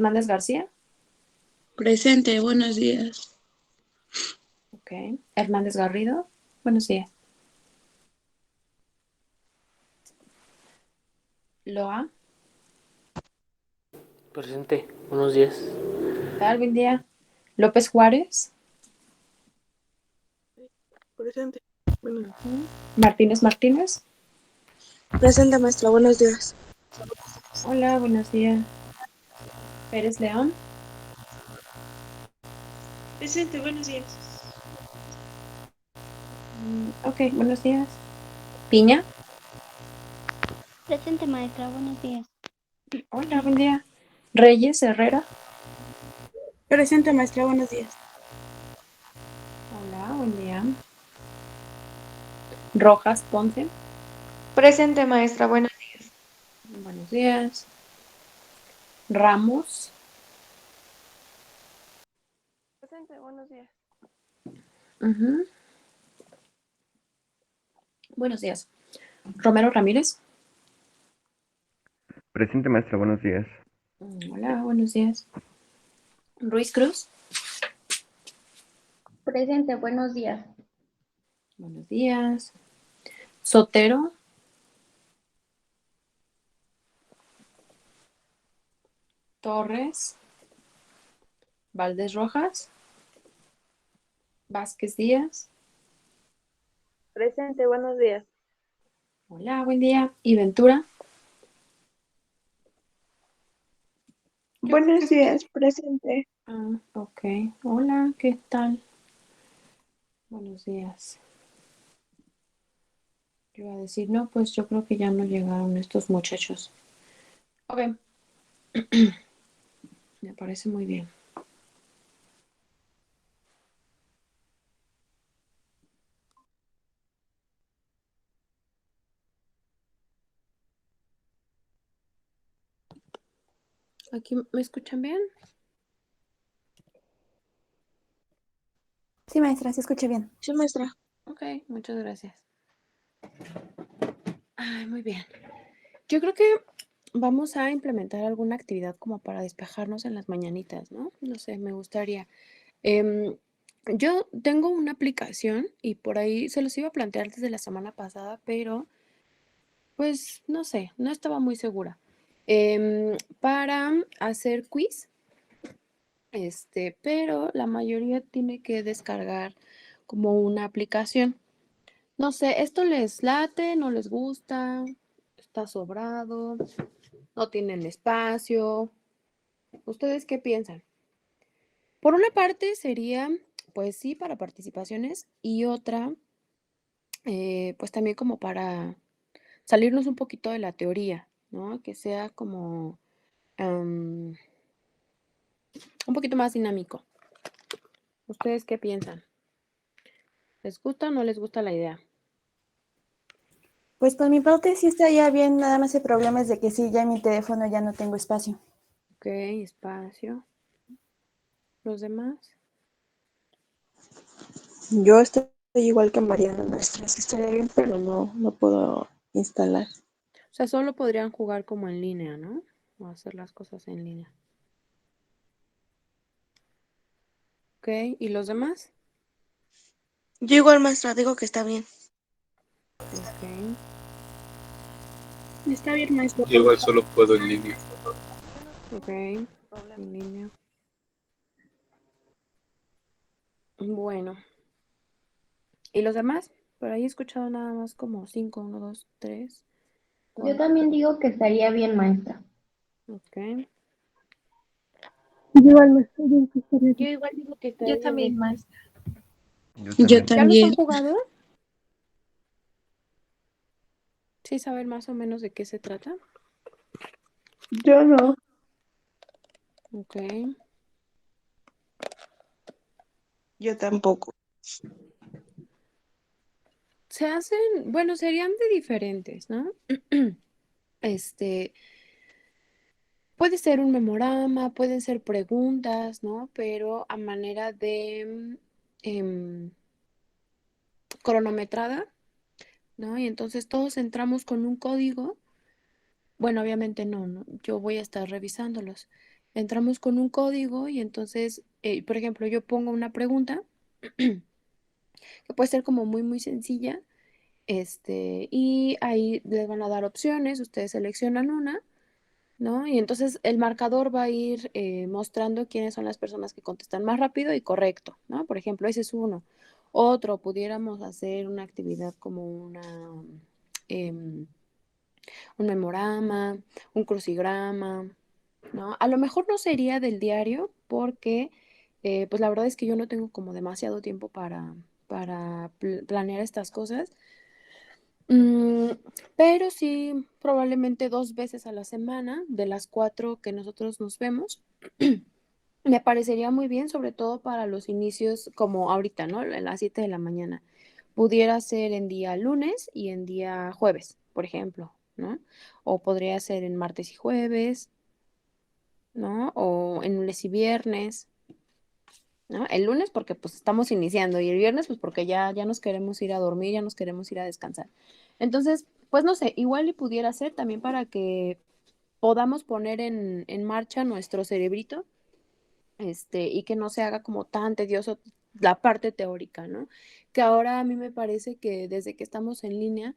Hernández García. Presente, buenos días. Ok. Hernández Garrido. Buenos días. Loa. Presente, buenos días. ¿Qué tal? Buen día. López Juárez. Presente. Bueno, Ujú. Martínez Martínez. presente, maestra, buenos días. Hola, buenos días. Pérez León. Presente, buenos días. Ok, buenos días. Piña. Presente, maestra. Buenos días. Hola, buen día. Reyes Herrera. Presente, maestra, buenos días. Hola, buen día. Rojas Ponce. Presente, maestra. Buenos días. Buenos días. Ramos. Presente, buenos días. Ujú. Buenos días. Romero Ramírez. Presente, maestra, buenos días. Hola, buenos días. Ruiz Cruz. Presente, buenos días. Buenos días. Sotero. Torres. Valdés Rojas. Vázquez Díaz. Presente, buenos días. Hola, buen día. Y Ventura. Yo creo Buenos que... días, presente. Ok. Hola, ¿qué tal? Buenos días. Yo iba a decir, no, pues yo creo que ya no llegaron estos muchachos. Ok, me parece muy bien. ¿Aquí me escuchan bien? Sí, maestra, se escucha bien. Sí, maestra. Ok, muchas gracias. Ay, muy bien. Yo creo que vamos a implementar alguna actividad como para despejarnos en las mañanitas, ¿no? No sé, me gustaría. Em, yo tengo una aplicación y por ahí se los iba a plantear desde la semana pasada, pero pues no sé, no estaba muy segura. Para hacer quiz, pero la mayoría tiene que descargar como una aplicación. No sé, ¿esto les late? ¿No les gusta? ¿Está sobrado? ¿No tienen espacio? ¿Ustedes qué piensan? Por una parte sería, pues sí, para participaciones y otra, pues también como para salirnos un poquito de la teoría, ¿no? Que sea como un poquito más dinámico. ¿Ustedes qué piensan? ¿Les gusta o no les gusta la idea? Pues por mi parte sí estaría bien, nada más el problema es de que sí, ya en mi teléfono ya no tengo espacio. Ok, espacio. ¿Los demás? Yo estoy igual que Mariana, maestra. Sí estaría bien, pero no puedo instalar. O sea, solo podrían jugar como en línea, ¿no? O hacer las cosas en línea. Ok, ¿y los demás? Yo igual, maestra, digo que está bien. Ok, Está bien, maestra. Yo igual solo puedo en línea. ok, en línea. Bueno, ¿y los demás? Por ahí he escuchado nada más como 5, 1, 2, 3, Yo 4. también digo que estaría bien, maestra. Ok. Yo igual, maestra, digo que estaría Yo bien. igual digo que Yo estaría también, bien. maestra. Yo Yo también. ¿Ya los han también. jugado? Sí, saber más o menos de qué se trata. Yo no. Ok. Yo tampoco. Se hacen, bueno, serían de diferentes, ¿no? Este, puede ser un memorama, pueden ser preguntas, ¿no? Pero a manera de cronometrada, ¿no? Y entonces todos entramos con un código. Bueno, obviamente no, no, yo voy a estar revisándolos. entramos con un código y entonces, por ejemplo, yo pongo una pregunta que puede ser como muy, muy sencilla, y ahí les van a dar opciones, ustedes seleccionan una, ¿no? Y entonces el marcador va a ir mostrando quiénes son las personas que contestan más rápido y correcto, ¿no? Por ejemplo, ese es uno. Otro, pudiéramos hacer una actividad como em, un memorama, un crucigrama, ¿no? A lo mejor no sería del diario porque, pues la verdad es que yo no tengo como demasiado tiempo para planear estas cosas. Mm, pero sí, probablemente 2 veces a la semana, de las 4 que nosotros nos vemos, me parecería muy bien, sobre todo para los inicios como ahorita, ¿no? A las 7 de la mañana. Pudiera ser en día lunes y en día jueves, por ejemplo, ¿no? O podría ser en martes y jueves, ¿no? O en lunes y viernes, ¿no? El lunes porque pues estamos iniciando y el viernes pues porque ya nos queremos ir a dormir, ya nos queremos ir a descansar. Entonces, pues no sé, igual y pudiera ser también para que podamos poner en marcha nuestro cerebrito, y que no se haga como tan tedioso la parte teórica, ¿no? Que ahora a mí me parece que desde que estamos en línea,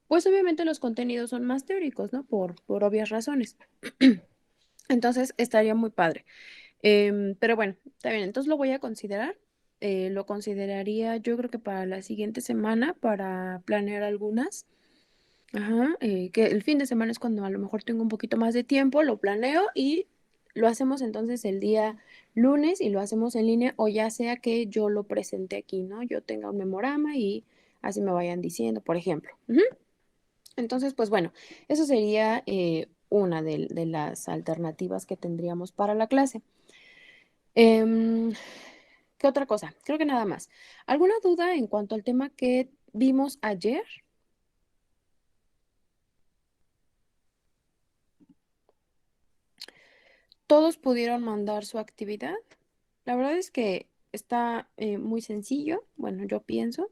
pues obviamente los contenidos son más teóricos, ¿no? Por obvias razones. Entonces, estaría muy padre. Pero bueno, está bien, entonces lo voy a considerar. Lo consideraría yo creo que para la siguiente semana, para planear algunas. Ajá, que el fin de semana es cuando a lo mejor tengo un poquito más de tiempo, lo planeo y lo hacemos entonces el día lunes y lo hacemos en línea o ya sea que yo lo presente aquí, ¿no? Yo tenga un memorama y así me vayan diciendo, por ejemplo. Ujú. Entonces, pues bueno, eso sería una de las alternativas que tendríamos para la clase. Em, ¿Qué otra cosa? Creo que nada más. ¿Alguna duda en cuanto al tema que vimos ayer? Todos pudieron mandar su actividad. La verdad es que está muy sencillo. Bueno, yo pienso.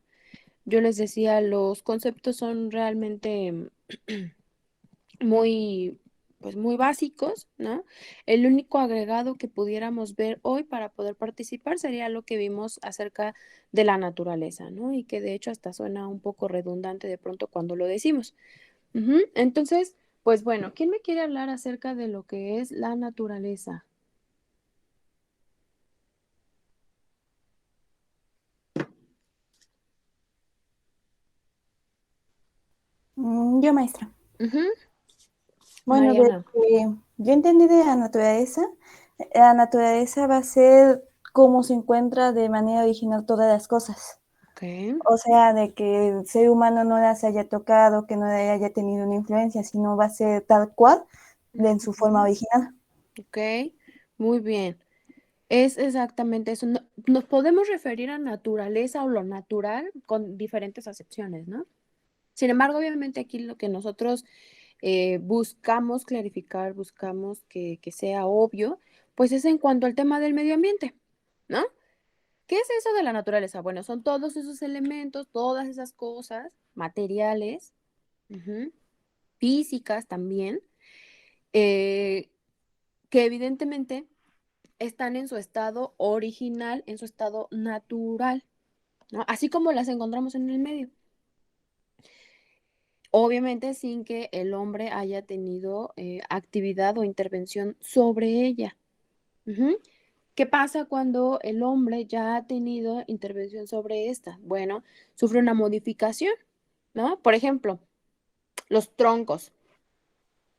Yo les decía, los conceptos son realmente muy, pues muy básicos, ¿no? El único agregado que pudiéramos ver hoy para poder participar sería lo que vimos acerca de la naturaleza, ¿no? Y que de hecho hasta suena un poco redundante de pronto cuando lo decimos. Ujú. Entonces, pues bueno, ¿quién me quiere hablar acerca de lo que es la naturaleza? Yo, maestra. Ujú. Bueno, de Mariana. que yo entendí de la naturaleza va a ser cómo se encuentra de manera original todas las cosas. Ok, O sea, de que el ser humano no las haya tocado, que no haya tenido una influencia, sino va a ser tal cual en su forma ujú, original. ok, muy bien. Es exactamente eso. Nos podemos referir a naturaleza o lo natural con diferentes acepciones, ¿no? Sin embargo, obviamente aquí lo que nosotros buscamos clarificar, buscamos que sea obvio, pues es en cuanto al tema del medio ambiente, ¿no? ¿Qué es eso de la naturaleza? Bueno, son todos esos elementos, todas esas cosas materiales, ujú, físicas también, eh, que evidentemente están en su estado original, en su estado natural, ¿no? Así como las encontramos en el medio. Obviamente sin que el hombre haya tenido actividad o intervención sobre ella. Ujú. ¿Qué pasa cuando el hombre ya ha tenido intervención sobre esta? Bueno, sufre una modificación, ¿no? Por ejemplo, los troncos,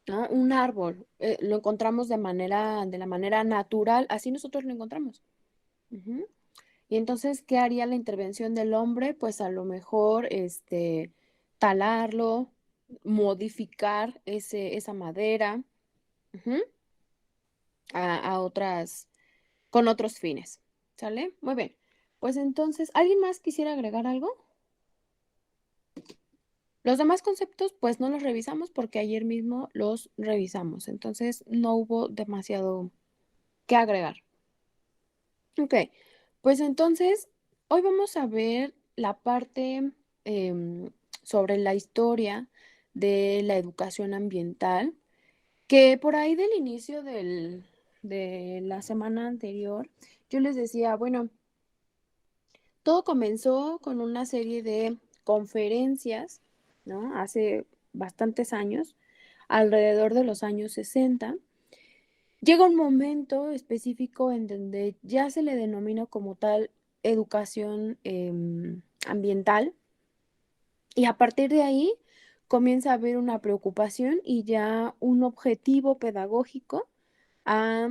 ¿no? Un árbol, lo encontramos de la manera natural, así nosotros lo encontramos. Ujú. Y entonces, ¿qué haría la intervención del hombre? Pues a lo mejor, talarlo, modificar esa madera, ujú, a otras, con otros fines. ¿Sale? Muy bien. Pues entonces, ¿alguien más quisiera agregar algo? Los demás conceptos, pues no los revisamos porque ayer mismo los revisamos. Entonces, no hubo demasiado que agregar. Ok, pues entonces, hoy vamos a ver la parte em, sobre la historia de la educación ambiental, que por ahí del inicio de la semana anterior, yo les decía, bueno, todo comenzó con una serie de conferencias, ¿no? Hace bastantes años, alrededor de los años 60. Llega un momento específico en donde ya se le denomina como tal educación ambiental, y a partir de ahí comienza a haber una preocupación y ya un objetivo pedagógico a,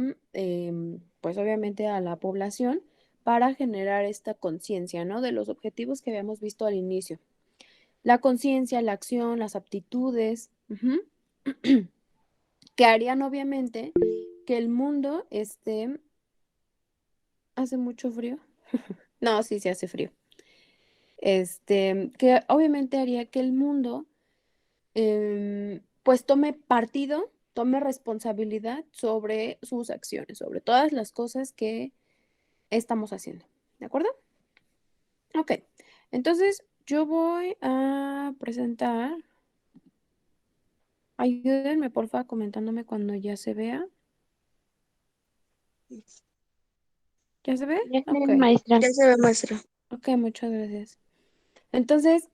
pues obviamente a la población para generar esta conciencia, ¿no? De los objetivos que habíamos visto al inicio. La conciencia, la acción, las aptitudes, ujú, que harían obviamente que el mundo esté... ¿Hace mucho frío? No, sí, sí hace frío. Que obviamente haría que el mundo pues tome partido, tome responsabilidad sobre sus acciones, sobre todas las cosas que estamos haciendo. ¿De acuerdo? Ok. Entonces, yo voy a presentar. Ayúdenme, porfa, comentándome cuando ya se vea. ¿Ya se ve? Ya se ve, Ok. maestra. Ya se ve, maestra. Ok, muchas gracias. Entonces,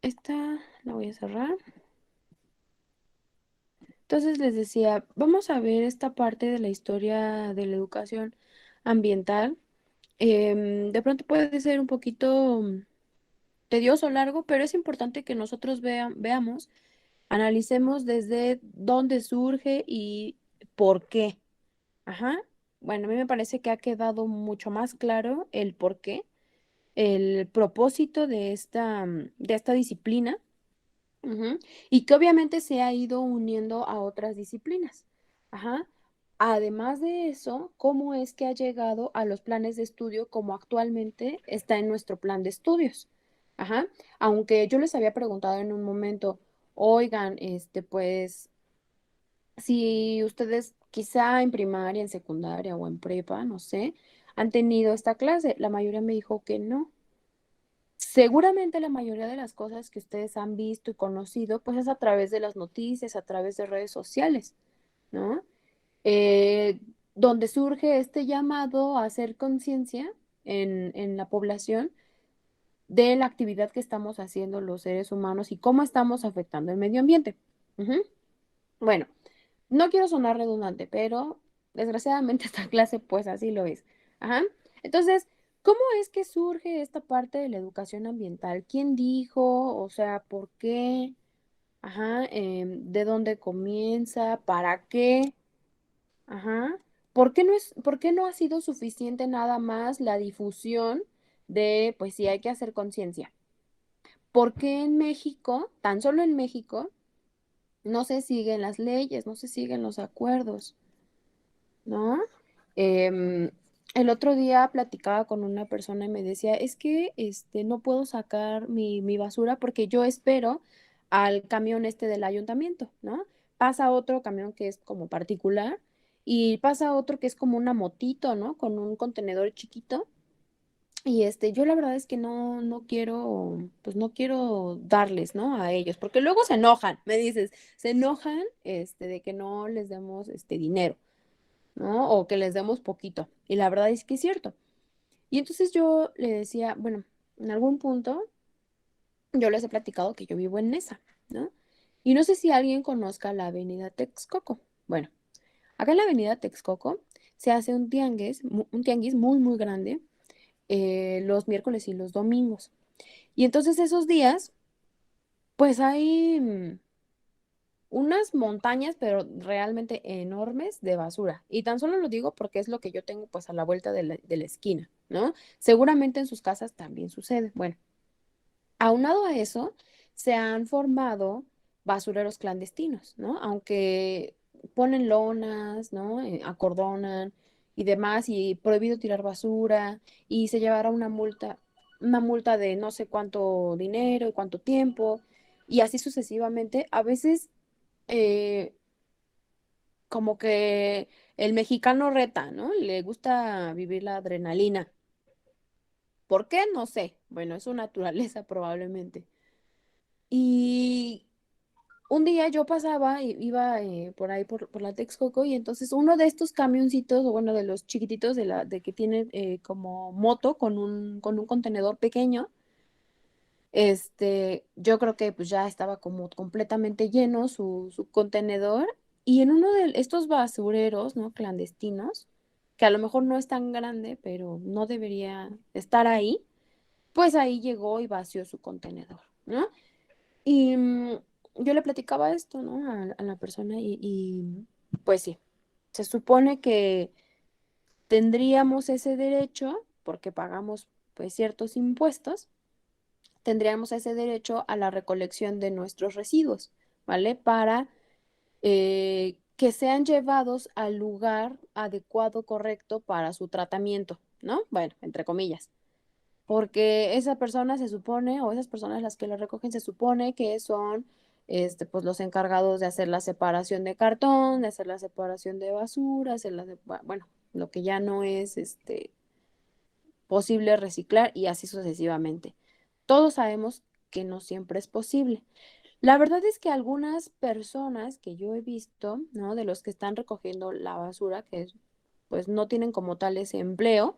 esta la voy a cerrar. Entonces les decía, vamos a ver esta parte de la historia de la educación ambiental. De pronto puede ser un poquito tedioso, largo, pero es importante que nosotros veamos, analicemos desde dónde surge y por qué. Ajá. Bueno, a mí me parece que ha quedado mucho más claro el por qué, el propósito de esta disciplina. Ujú. Y que obviamente se ha ido uniendo a otras disciplinas. Ajá. Además de eso, ¿cómo es que ha llegado a los planes de estudio como actualmente está en nuestro plan de estudios? Ajá. Aunque yo les había preguntado en un momento, oigan, pues, si ustedes quizá en primaria, en secundaria o en prepa, no sé, han tenido esta clase, la mayoría me dijo que no. Seguramente la mayoría de las cosas que ustedes han visto y conocido, pues es a través de las noticias, a través de redes sociales, ¿no? Eh, Donde surge este llamado a hacer conciencia en la población de la actividad que estamos haciendo los seres humanos y cómo estamos afectando el medio ambiente. Ujú. Bueno, no quiero sonar redundante, pero desgraciadamente esta clase pues así lo es. Ajá. Entonces, ¿cómo es que surge esta parte de la educación ambiental? ¿Quién dijo? O sea, ¿por qué? Ajá. ¿De dónde comienza? ¿Para qué? Ajá. Por qué no ha sido suficiente nada más la difusión de, pues sí, hay que hacer conciencia? ¿Por qué en México, tan solo en México, no se siguen las leyes, no se siguen los acuerdos? ¿No? Em, el otro día platicaba con una persona y me decía, es que no puedo sacar mi basura porque yo espero al camión del ayuntamiento, ¿no? Pasa otro camión que es como particular y pasa otro que es como una motito, ¿no? Con un contenedor chiquito. Y yo la verdad es que no quiero, pues no quiero darles, ¿no? A ellos, porque luego se enojan, me dices, se enojan, de que no les demos, dinero, ¿no? O que les demos poquito. Y la verdad es que es cierto. Y entonces yo le decía, bueno, en algún punto yo les he platicado que yo vivo en Nesa, ¿no? Y no sé si alguien conozca la avenida Texcoco. Bueno, acá en la avenida Texcoco se hace un tianguis muy, muy grande los miércoles y los domingos. Y entonces esos días, pues hay unas montañas, pero realmente enormes de basura. Y tan solo lo digo porque es lo que yo tengo pues a la vuelta de la esquina, ¿no? Seguramente en sus casas también sucede. Bueno, aunado a eso, se han formado basureros clandestinos, ¿no? Aunque ponen lonas, ¿no? Acordonan y demás, y prohibido tirar basura, y se llevará una multa de no sé cuánto dinero y cuánto tiempo, y así sucesivamente. A veces eh, como que el mexicano reta, ¿no? Le gusta vivir la adrenalina. ¿Por qué? No sé. Bueno, es su naturaleza probablemente. Y un día yo pasaba, iba por ahí por la Texcoco y entonces uno de estos camioncitos, o bueno, de los chiquititos de que tiene como moto con un contenedor pequeño, yo creo que pues ya estaba como completamente lleno su contenedor y en uno de estos basureros, ¿no? Clandestinos, que a lo mejor no es tan grande, pero no debería estar ahí, pues ahí llegó y vació su contenedor, ¿no? Y yo le platicaba esto, ¿no? A la persona pues sí, se supone que tendríamos ese derecho porque pagamos pues ciertos impuestos, tendríamos ese derecho a la recolección de nuestros residuos, ¿vale? Para que sean llevados al lugar adecuado, correcto para su tratamiento, ¿no? Bueno, entre comillas. Porque esa persona se supone, o esas personas las que lo recogen, se supone que son pues los encargados de hacer la separación de cartón, de hacer la separación de basura, bueno, lo que ya no es posible reciclar y así sucesivamente. Todos sabemos que no siempre es posible. La verdad es que algunas personas que yo he visto, ¿no? De los que están recogiendo la basura, pues no tienen como tal ese empleo,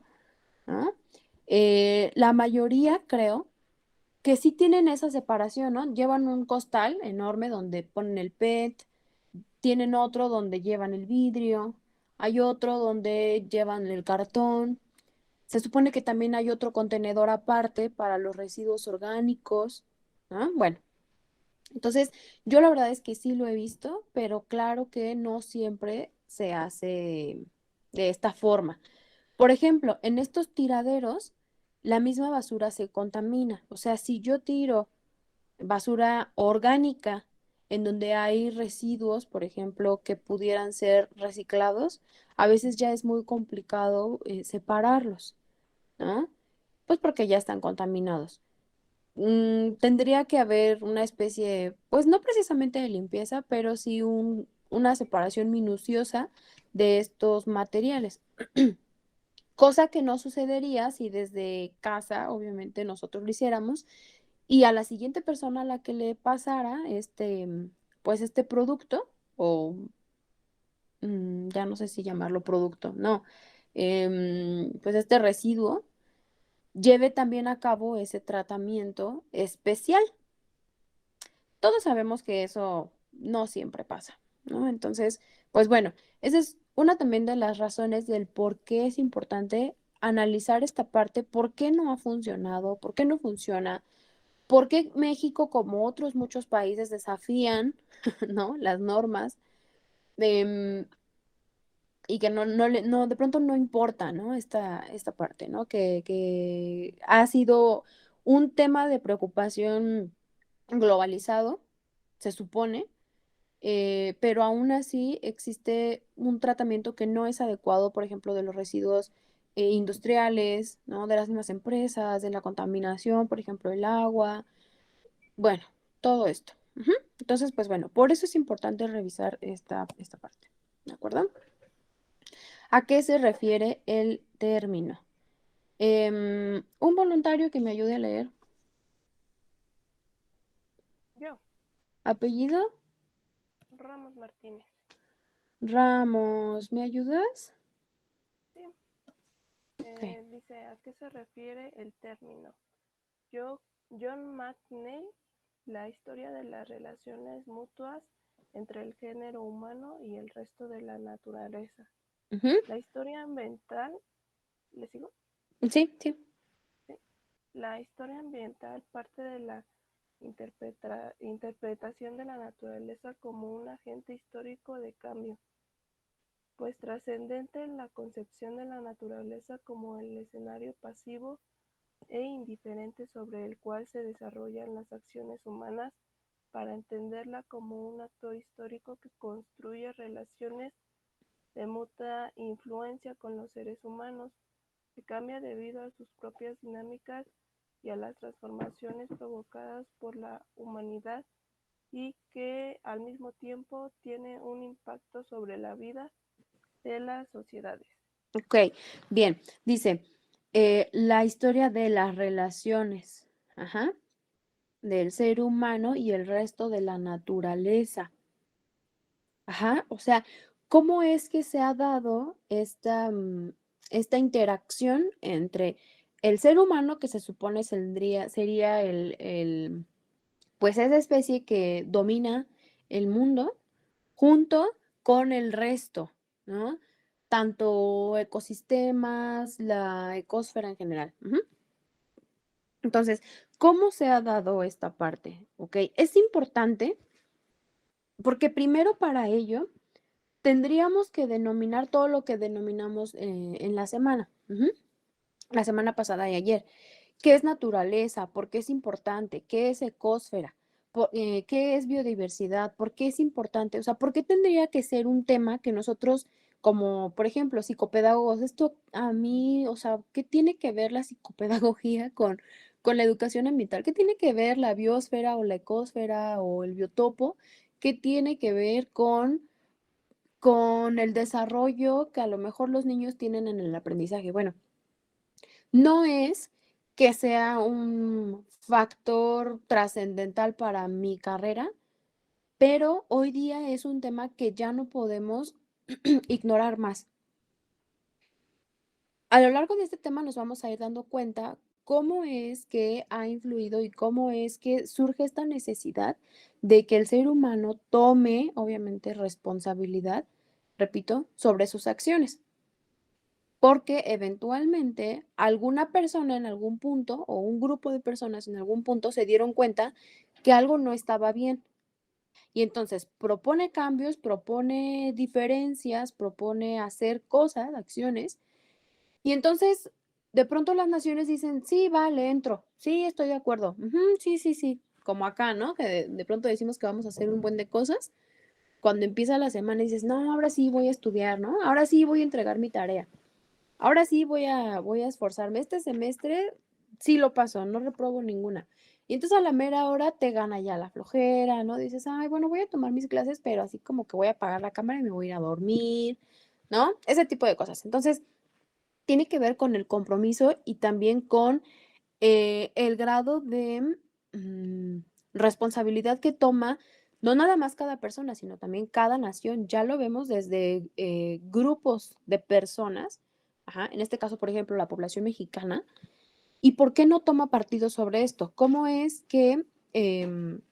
¿no? La mayoría creo que sí tienen esa separación, ¿no? Llevan un costal enorme donde ponen el PET, tienen otro donde llevan el vidrio, hay otro donde llevan el cartón. Se supone que también hay otro contenedor aparte para los residuos orgánicos, ¿no? Bueno, entonces yo la verdad es que sí lo he visto, pero claro que no siempre se hace de esta forma. Por ejemplo, en estos tiraderos, la misma basura se contamina. O sea, si yo tiro basura orgánica en donde hay residuos, por ejemplo, que pudieran ser reciclados, a veces ya es muy complicado separarlos, ¿no? Pues porque ya están contaminados. Tendría que haber una especie, pues no precisamente de limpieza, pero sí una separación minuciosa de estos materiales. Cosa que no sucedería si desde casa, obviamente, nosotros lo hiciéramos y a la siguiente persona a la que le pasara pues este producto, o ya no sé si llamarlo producto, no, pues este residuo, lleve también a cabo ese tratamiento especial. Todos sabemos que eso no siempre pasa, ¿no? Entonces, pues bueno, esa es una también de las razones del por qué es importante analizar esta parte, por qué no ha funcionado, por qué no funciona, por qué México, como otros muchos países, desafían, ¿no? Las normas, em, y que de pronto no importa, ¿no? Esta parte, ¿no? Que ha sido un tema de preocupación globalizado, se supone, pero aún así existe un tratamiento que no es adecuado, por ejemplo, de los residuos industriales, ¿no? De las mismas empresas, de la contaminación, por ejemplo, el agua, bueno, todo esto. Ujú. Entonces, pues bueno, por eso es importante revisar esta parte, ¿de acuerdo? ¿A qué se refiere el término? Un voluntario que me ayude a leer. Yo, ¿Apellido? Ramos Martínez. Ramos, ¿me ayudas? Sí. Ok. Dice, ¿a qué se refiere el término? Yo, John McNeil, la historia de las relaciones mutuas entre el género humano y el resto de la naturaleza. Ujú. La historia ambiental, ¿le sigo? Sí, sí. Sí. La historia ambiental parte de la interpretación de la naturaleza como un agente histórico de cambio, pues trascendente en la concepción de la naturaleza como el escenario pasivo e indiferente sobre el cual se desarrollan las acciones humanas para entenderla como un actor histórico que construye relaciones de mutua influencia con los seres humanos, que cambia debido a sus propias dinámicas y a las transformaciones provocadas por la humanidad y que al mismo tiempo tiene un impacto sobre la vida de las sociedades. Ok, bien. Dice, la historia de las relaciones. Ajá. del ser humano y el resto de la naturaleza. Ajá, o sea, ¿cómo es que se ha dado esta interacción entre el ser humano, que se supone sería pues esa especie que domina el mundo, junto con el resto, ¿no? Tanto ecosistemas, la ecosfera en general. Ujú. Entonces, ¿cómo se ha dado esta parte? ¿Ok? Es importante porque primero para ello tendríamos que denominar todo lo que denominamos en la semana, la semana pasada y ayer. ¿Qué es naturaleza? ¿Por qué es importante? ¿Qué es ecosfera? ¿Qué es biodiversidad? ¿Por qué es importante? O sea, ¿por qué tendría que ser un tema que nosotros, como por ejemplo, psicopedagogos, esto a mí, o sea, ¿qué tiene que ver la psicopedagogía con la educación ambiental? ¿Qué tiene que ver la biosfera o la ecosfera o el biotopo? ¿Qué tiene que ver con el desarrollo que a lo mejor los niños tienen en el aprendizaje? Bueno, no es que sea un factor trascendental para mi carrera, pero hoy día es un tema que ya no podemos ignorar más. A lo largo de este tema nos vamos a ir dando cuenta cómo es que ha influido y cómo es que surge esta necesidad de que el ser humano tome, obviamente, responsabilidad, repito, sobre sus acciones. Porque eventualmente alguna persona en algún punto o un grupo de personas en algún punto se dieron cuenta que algo no estaba bien. Y entonces propone cambios, propone diferencias, propone hacer cosas, acciones. Y entonces de pronto las naciones dicen, sí, vale, entro, sí, estoy de acuerdo, ujú, sí, sí, sí, como acá, ¿no? Que de pronto decimos que vamos a hacer un buen de cosas. Cuando empieza la semana dices, no, ahora sí voy a estudiar, ¿no? Ahora sí voy a entregar mi tarea. Ahora sí voy a esforzarme. Este semestre sí lo paso, no reprobo ninguna. Y entonces a la mera hora te gana ya la flojera, ¿no? Dices, ay, bueno, voy a tomar mis clases, pero así como que voy a apagar la cámara y me voy a ir a dormir, ¿no? Ese tipo de cosas. Entonces, tiene que ver con el compromiso y también con el grado de responsabilidad que toma, no nada más cada persona, sino también cada nación. Ya lo vemos desde grupos de personas, ajá, en este caso, por ejemplo, la población mexicana. ¿Y por qué no toma partido sobre esto? ¿Cómo es que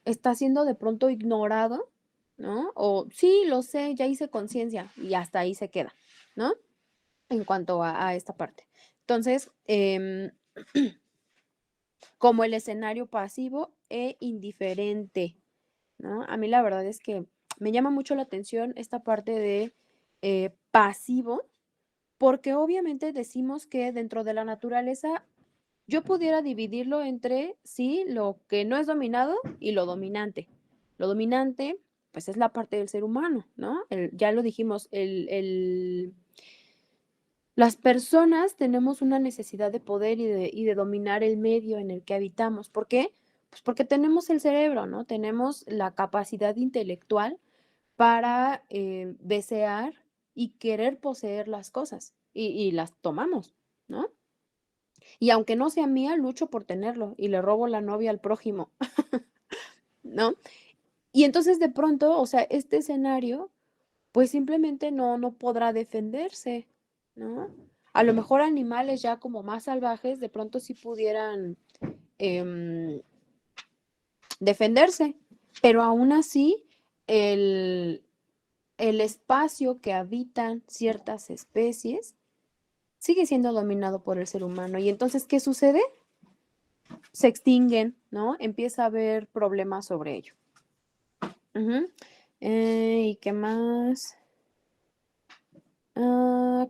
está siendo de pronto ignorado, ¿no? O sí, lo sé, ya hice conciencia y hasta ahí se queda, ¿no? En cuanto a esta parte. Entonces, como el escenario pasivo e indiferente, ¿no? A mí la verdad es que me llama mucho la atención esta parte de pasivo, porque obviamente decimos que dentro de la naturaleza yo pudiera dividirlo entre, sí, lo que no es dominado y lo dominante. Lo dominante, pues es la parte del ser humano, ¿no? Ya lo dijimos, las personas tenemos una necesidad de poder y de dominar el medio en el que habitamos. ¿Por qué? Pues porque tenemos el cerebro, ¿no? Tenemos la capacidad intelectual para desear y querer poseer las cosas y las tomamos, ¿no? Y aunque no sea mía, lucho por tenerlo y le robo la novia al prójimo, ¿no? Y entonces de pronto, o sea, este escenario pues simplemente no podrá defenderse, ¿no? A lo mejor animales ya como más salvajes de pronto sí pudieran em, defenderse, pero aún así el espacio que habitan ciertas especies sigue siendo dominado por el ser humano. Y entonces, ¿qué sucede? Se extinguen, ¿no? Empieza a haber problemas sobre ello. Ujú. ¿Y qué más?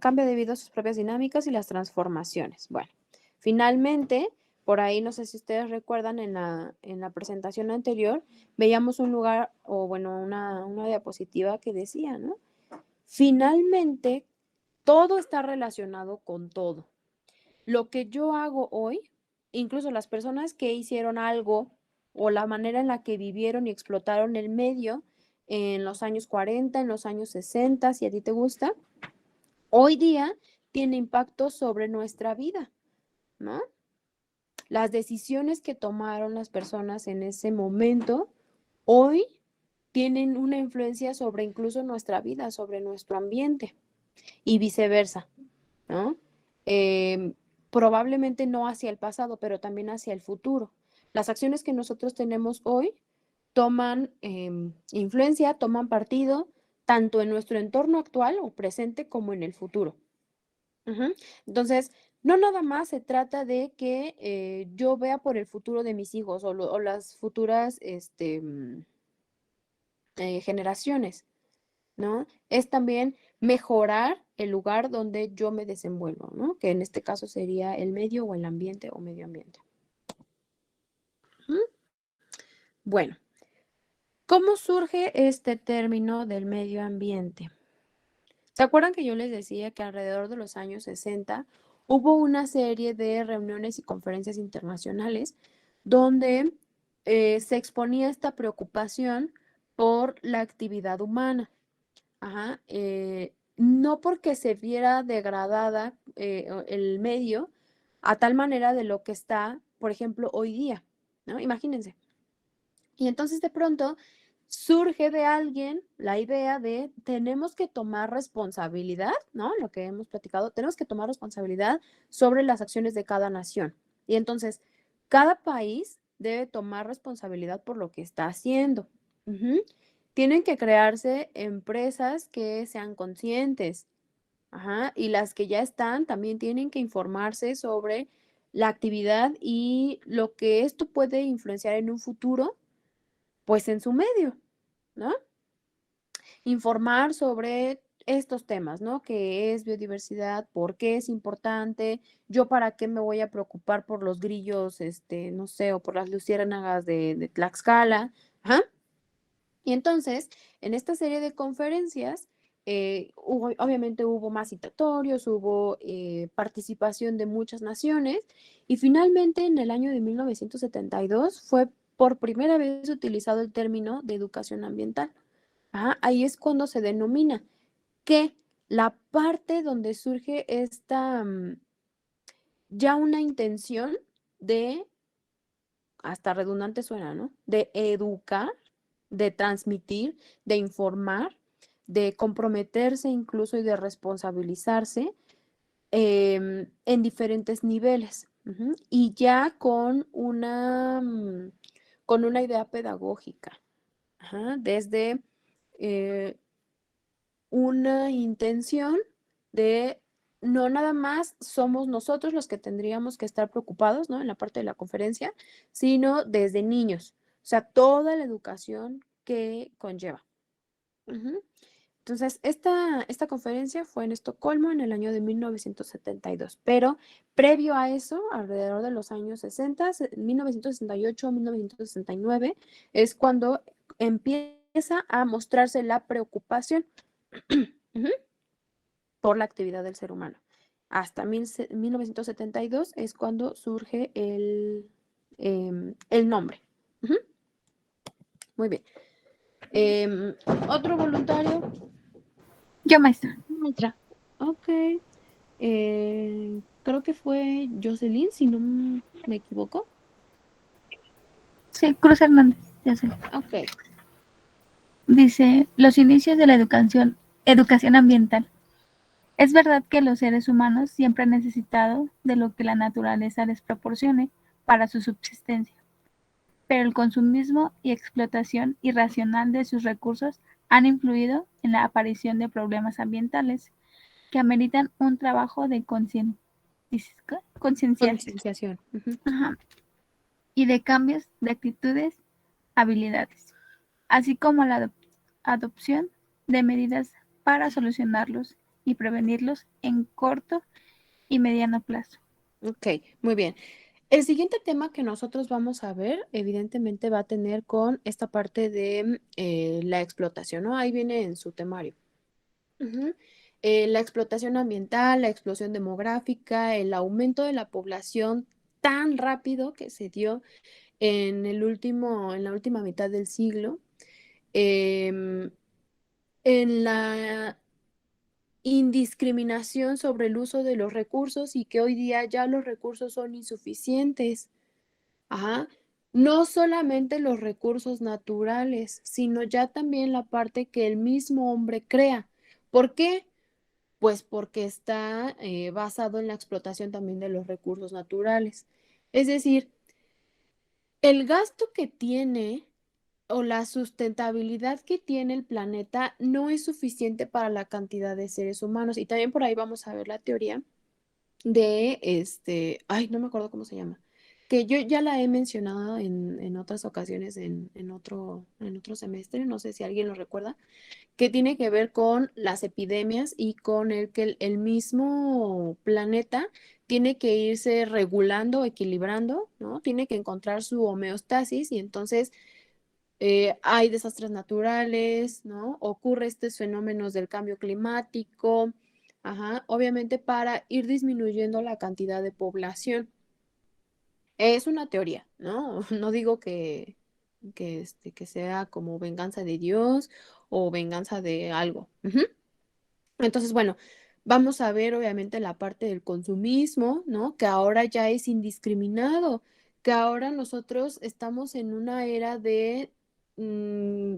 Cambia debido a sus propias dinámicas y las transformaciones. Bueno, finalmente, por ahí no sé si ustedes recuerdan en la presentación anterior, veíamos un lugar o bueno, una diapositiva que decía, ¿no? Finalmente, todo está relacionado con todo. Lo que yo hago hoy, incluso las personas que hicieron algo o la manera en la que vivieron y explotaron el medio en los años 40, en los años 60, si a ti te gusta, hoy día tiene impacto sobre nuestra vida, ¿no? las decisiones que tomaron las personas en ese momento, hoy tienen una influencia sobre incluso nuestra vida, sobre nuestro ambiente y viceversa, ¿no? Probablemente no hacia el pasado, pero también hacia el futuro. Las acciones que nosotros tenemos hoy toman influencia, toman partido, tanto en nuestro entorno actual o presente como en el futuro. Entonces, no nada más se trata de que yo vea por el futuro de mis hijos o las futuras generaciones, ¿no? Es también mejorar el lugar donde yo me desenvuelvo, ¿no? Que en este caso sería el medio o el ambiente o medio ambiente. Bueno, ¿cómo surge este término del medio ambiente? ¿Se acuerdan que yo les decía que alrededor de los años 60 hubo una serie de reuniones y conferencias internacionales donde se exponía esta preocupación por la actividad humana? Ajá, no porque se viera degradada el medio a tal manera de lo que está, por ejemplo, hoy día, ¿no? Imagínense. Y entonces de pronto surge de alguien la idea de tenemos que tomar responsabilidad, ¿no? Lo que hemos platicado, tenemos que tomar responsabilidad sobre las acciones de cada nación. Y entonces, cada país debe tomar responsabilidad por lo que está haciendo. Tienen que crearse empresas que sean conscientes. Ajá, y las que ya están también tienen que informarse sobre la actividad y lo que esto puede influenciar en un futuro pues en su medio, ¿no? Informar sobre estos temas, ¿no? ¿Qué es biodiversidad? ¿Por qué es importante? ¿Yo para qué me voy a preocupar por los grillos, no sé, o por las luciérnagas de Tlaxcala? Ajá. Y entonces, en esta serie de conferencias, obviamente hubo más citatorios, hubo participación de muchas naciones y finalmente en el año de 1972 fue por primera vez utilizado el término de educación ambiental. Ajá, ahí es cuando se denomina que la parte donde surge esta ya una intención de, hasta redundante suena, ¿no? De educar, de transmitir, de informar, de comprometerse incluso y de responsabilizarse en diferentes niveles. Y ya con una idea pedagógica, desde una intención de no nada más somos nosotros los que tendríamos que estar preocupados, ¿no? En la parte de la conferencia, sino desde niños, o sea, toda la educación que conlleva. Entonces, esta conferencia fue en Estocolmo en el año de 1972, pero previo a eso, alrededor de los años 60, 1968, 1969, es cuando empieza a mostrarse la preocupación por la actividad del ser humano. Hasta 1972 es cuando surge el nombre. Muy bien. ¿Otro voluntario? Yo, maestra. Maestra. Ok. Creo que fue Jocelyn, si no me equivoco. Sí, Cruz Hernández, ya sé. Ok. Dice, los inicios de la educación ambiental. Es verdad que los seres humanos siempre han necesitado de lo que la naturaleza les proporcione para su subsistencia, pero el consumismo y explotación irracional de sus recursos han influido en la aparición de problemas ambientales que ameritan un trabajo de Concienciación. Ajá, y de cambios de actitudes, habilidades, así como la adopción de medidas para solucionarlos y prevenirlos en corto y mediano plazo. Ok, muy bien. El siguiente tema que nosotros vamos a ver, evidentemente, va a tener con esta parte de la explotación, ¿no? Ahí viene en su temario. La explotación ambiental, la explosión demográfica, el aumento de la población tan rápido que se dio en la última mitad del siglo, en la indiscriminación sobre el uso de los recursos y que hoy día ya los recursos son insuficientes. Ajá. No solamente los recursos naturales, sino ya también la parte que el mismo hombre crea. ¿Por qué? Pues porque está basado en la explotación también de los recursos naturales. Es decir, el gasto que tiene o la sustentabilidad que tiene el planeta no es suficiente para la cantidad de seres humanos. Y también por ahí vamos a ver la teoría de ay, no me acuerdo cómo se llama, que yo ya la he mencionado en otras ocasiones en otro semestre, no sé si alguien lo recuerda, que tiene que ver con las epidemias y con el que el mismo planeta tiene que irse regulando, equilibrando, ¿no? Tiene que encontrar su homeostasis y entonces hay desastres naturales, ¿no? Ocurre estos fenómenos del cambio climático, ajá, obviamente para ir disminuyendo la cantidad de población. Es una teoría, ¿no? No digo que sea como venganza de Dios o venganza de algo. Ujú. Entonces, bueno, vamos a ver obviamente la parte del consumismo, ¿no? Que ahora ya es indiscriminado, que ahora nosotros estamos en una era de, mm,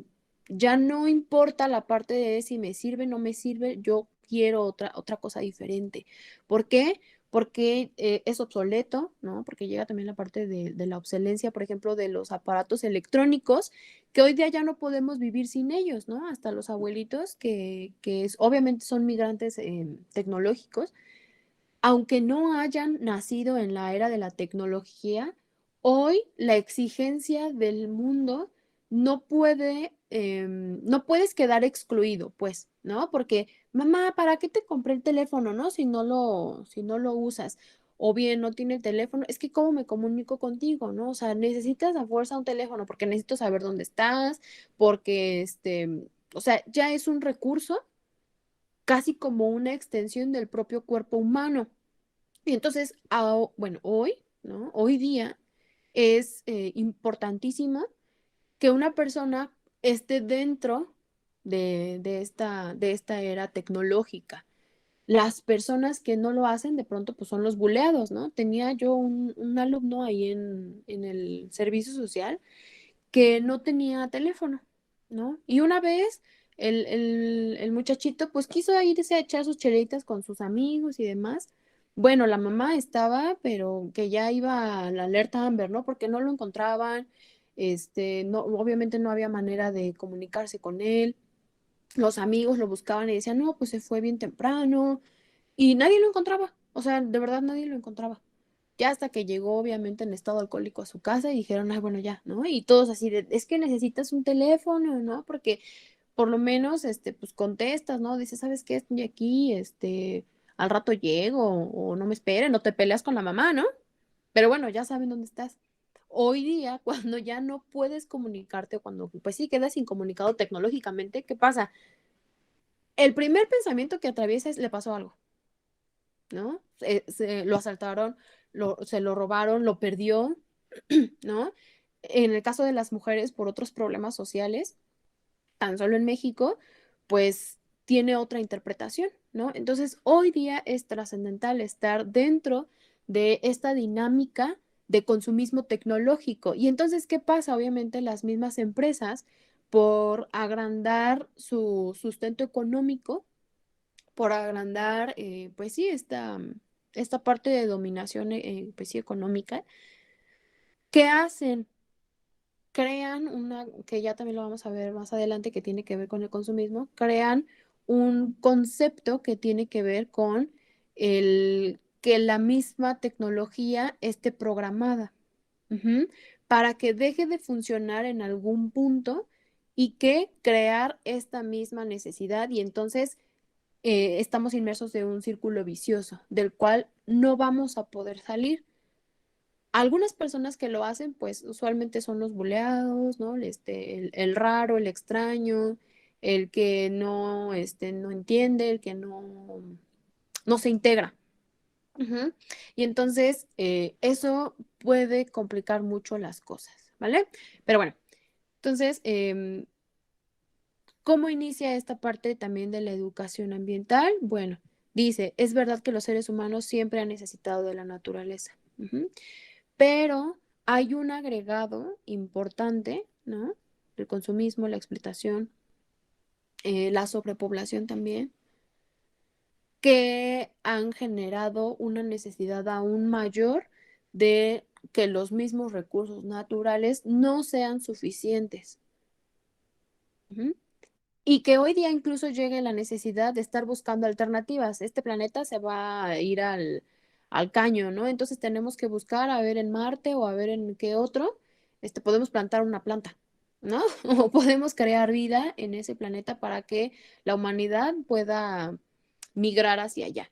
ya no importa la parte de si me sirve, no me sirve, yo quiero otra cosa diferente. ¿Por qué? Porque es obsoleto, ¿no? Porque llega también la parte de la obsolencia, por ejemplo, de los aparatos electrónicos que hoy día ya no podemos vivir sin ellos, ¿no? Hasta los abuelitos obviamente son migrantes tecnológicos, aunque no hayan nacido en la era de la tecnología, hoy la exigencia del mundo no puedes quedar excluido, pues, ¿no? Porque, mamá, ¿para qué te compré el teléfono, no? Si no lo usas. O bien no tiene teléfono, es que cómo me comunico contigo, ¿no? O sea, necesitas a fuerza un teléfono porque necesito saber dónde estás, porque o sea, ya es un recurso casi como una extensión del propio cuerpo humano. Y entonces, bueno, hoy, ¿no? Hoy día es importantísimo que una persona esté dentro de esta era tecnológica. Las personas que no lo hacen, de pronto, pues son los buleados, ¿no? Tenía yo un alumno ahí en el servicio social que no tenía teléfono, ¿no? Y una vez el muchachito pues quiso irse a echar sus chelitas con sus amigos y demás. Bueno, la mamá estaba, pero que ya iba a la alerta Amber, ¿no? Porque no lo encontraban, no, obviamente no había manera de comunicarse con él. Los amigos lo buscaban y decían, no, pues se fue bien temprano y nadie lo encontraba. O sea, de verdad nadie lo encontraba. Ya hasta que llegó, obviamente, en estado alcohólico a su casa y dijeron, ay, bueno, ya, ¿no? Y todos así de, es que necesitas un teléfono, ¿no? Porque por lo menos, pues contestas, ¿no? Dices, ¿sabes qué? Estoy aquí, al rato llego, o no me esperen, no te peleas con la mamá, ¿no? Pero bueno, ya saben dónde estás. Hoy día, cuando ya no puedes comunicarte, cuando pues sí quedas incomunicado tecnológicamente, ¿qué pasa? El primer pensamiento que atraviesa es, le pasó algo, ¿no? Lo asaltaron, se lo robaron, lo perdió, ¿no? En el caso de las mujeres, por otros problemas sociales, tan solo en México, pues tiene otra interpretación, ¿no? Entonces, hoy día es trascendental estar dentro de esta dinámica de consumismo tecnológico. Y entonces, ¿qué pasa? Obviamente las mismas empresas, por agrandar su sustento económico, por agrandar, pues sí, esta parte de dominación, pues sí, económica, ¿qué hacen? Crean que ya también lo vamos a ver más adelante, que tiene que ver con el consumismo, crean un concepto que tiene que ver con que la misma tecnología esté programada, ujú, para que deje de funcionar en algún punto y que crear esta misma necesidad y entonces estamos inmersos en un círculo vicioso del cual no vamos a poder salir. Algunas personas que lo hacen, pues usualmente son los buleados, ¿no? El raro, el extraño, el que no entiende, el que no se integra. Ujú. Y entonces eso puede complicar mucho las cosas, ¿vale? Pero bueno, entonces, ¿Cómo inicia esta parte también de la educación ambiental? Bueno, dice, es verdad que los seres humanos siempre han necesitado de la naturaleza, pero hay un agregado importante, ¿no? El consumismo, la explotación, la sobrepoblación también, que han generado una necesidad aún mayor de que los mismos recursos naturales no sean suficientes. Y que hoy día incluso llegue la necesidad de estar buscando alternativas. Este planeta se va a ir al caño, ¿no? Entonces tenemos que buscar a ver en Marte o a ver en qué otro, podemos plantar una planta, ¿no? O podemos crear vida en ese planeta para que la humanidad pueda migrar hacia allá,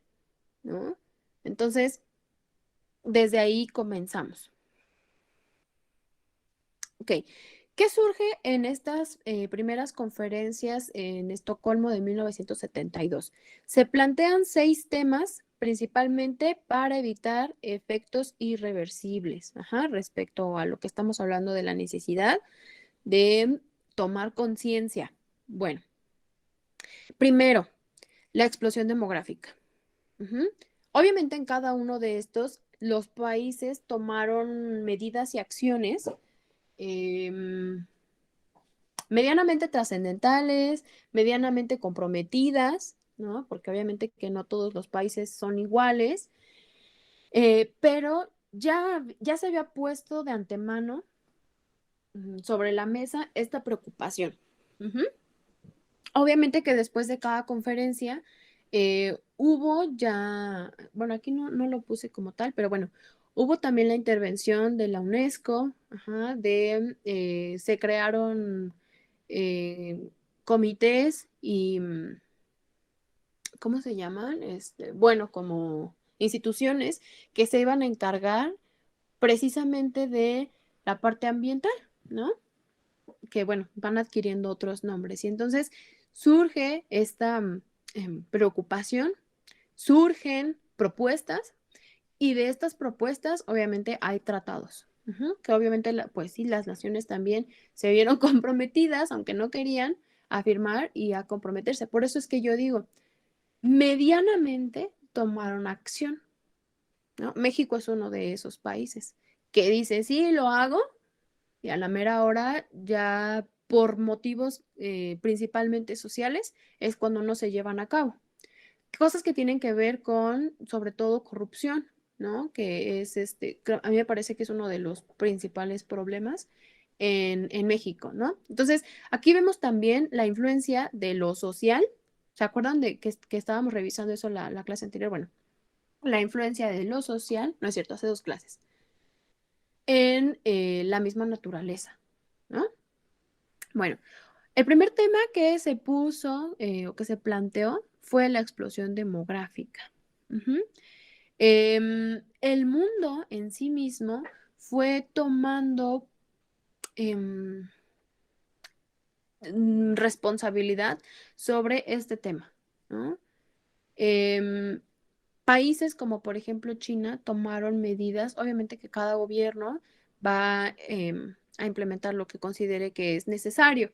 ¿no? Entonces, desde ahí comenzamos. Ok, ¿qué surge en estas primeras conferencias en Estocolmo de 1972? Se plantean 6 temas principalmente para evitar efectos irreversibles, respecto a lo que estamos hablando de la necesidad de tomar conciencia. Bueno, primero, la explosión demográfica. Obviamente en cada uno de estos, los países tomaron medidas y acciones medianamente trascendentales, medianamente comprometidas, ¿no? Porque obviamente que no todos los países son iguales, pero ya se había puesto de antemano sobre la mesa esta preocupación. Obviamente que después de cada conferencia hubo ya, bueno, aquí no lo puse como tal, pero bueno, hubo también la intervención de la UNESCO, se crearon comités y, ¿cómo se llaman? Bueno, como instituciones que se iban a encargar precisamente de la parte ambiental, ¿no? Que, bueno, van adquiriendo otros nombres. Y entonces surge esta preocupación, surgen propuestas y de estas propuestas obviamente hay tratados, que obviamente pues sí, las naciones también se vieron comprometidas, aunque no querían, a firmar y a comprometerse. Por eso es que yo digo, medianamente tomaron acción, ¿no? México es uno de esos países que dice, sí, lo hago, y a la mera hora ya por motivos principalmente sociales es cuando no se llevan a cabo. Cosas que tienen que ver con, sobre todo, corrupción, ¿no? Que es a mí me parece que es uno de los principales problemas en México, ¿no? Entonces, aquí vemos también la influencia de lo social. ¿Se acuerdan de que estábamos revisando eso la clase anterior? Bueno, la influencia de lo social, no es cierto, hace 2 clases, en la misma naturaleza, ¿no? Bueno, el primer tema que se puso o que se planteó fue la explosión demográfica. El mundo en sí mismo fue tomando responsabilidad sobre este tema, ¿no? Países como por ejemplo China tomaron medidas, obviamente que cada gobierno va a implementar lo que considere que es necesario.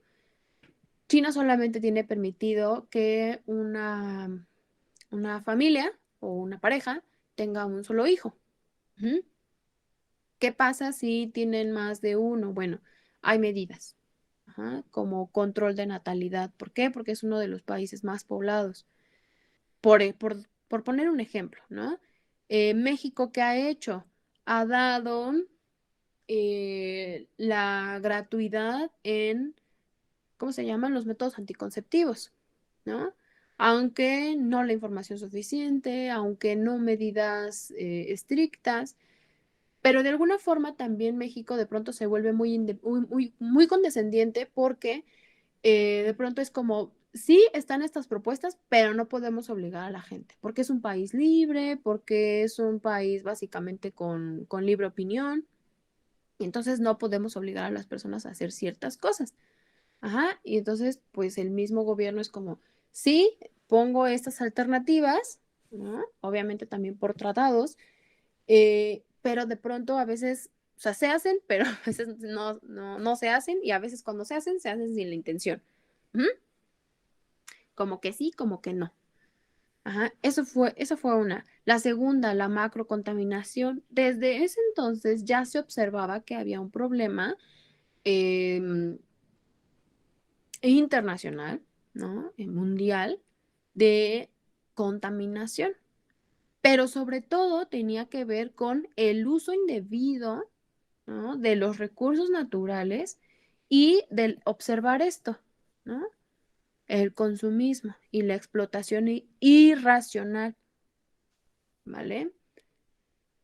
China solamente tiene permitido que una familia o una pareja tenga un solo hijo. ¿Qué pasa si tienen más de uno? Bueno, hay medidas, como control de natalidad. ¿Por qué? Porque es uno de los países más poblados. Por poner un ejemplo, ¿no? México, ¿qué ha hecho? Ha dado la gratuidad en, ¿cómo se llaman? Los métodos anticonceptivos, ¿no? Aunque no la información suficiente, aunque no medidas estrictas, pero de alguna forma también México de pronto se vuelve muy condescendiente porque de pronto es como, sí, están estas propuestas, pero no podemos obligar a la gente, porque es un país libre, porque es un país básicamente con libre opinión, y entonces no podemos obligar a las personas a hacer ciertas cosas. Y entonces, pues el mismo gobierno es como, sí, pongo estas alternativas, ¿no? Obviamente también por tratados, pero de pronto a veces, o sea, se hacen, pero a veces no se hacen, y a veces cuando se hacen sin la intención. como que sí, como que no. Ajá, eso fue una. La segunda, la macrocontaminación. Desde ese entonces ya se observaba que había un problema em, internacional, ¿no? Mundial de contaminación, pero sobre todo tenía que ver con el uso indebido, ¿no? De los recursos naturales y del observar esto, ¿no? El consumismo y la explotación irracional, ¿vale?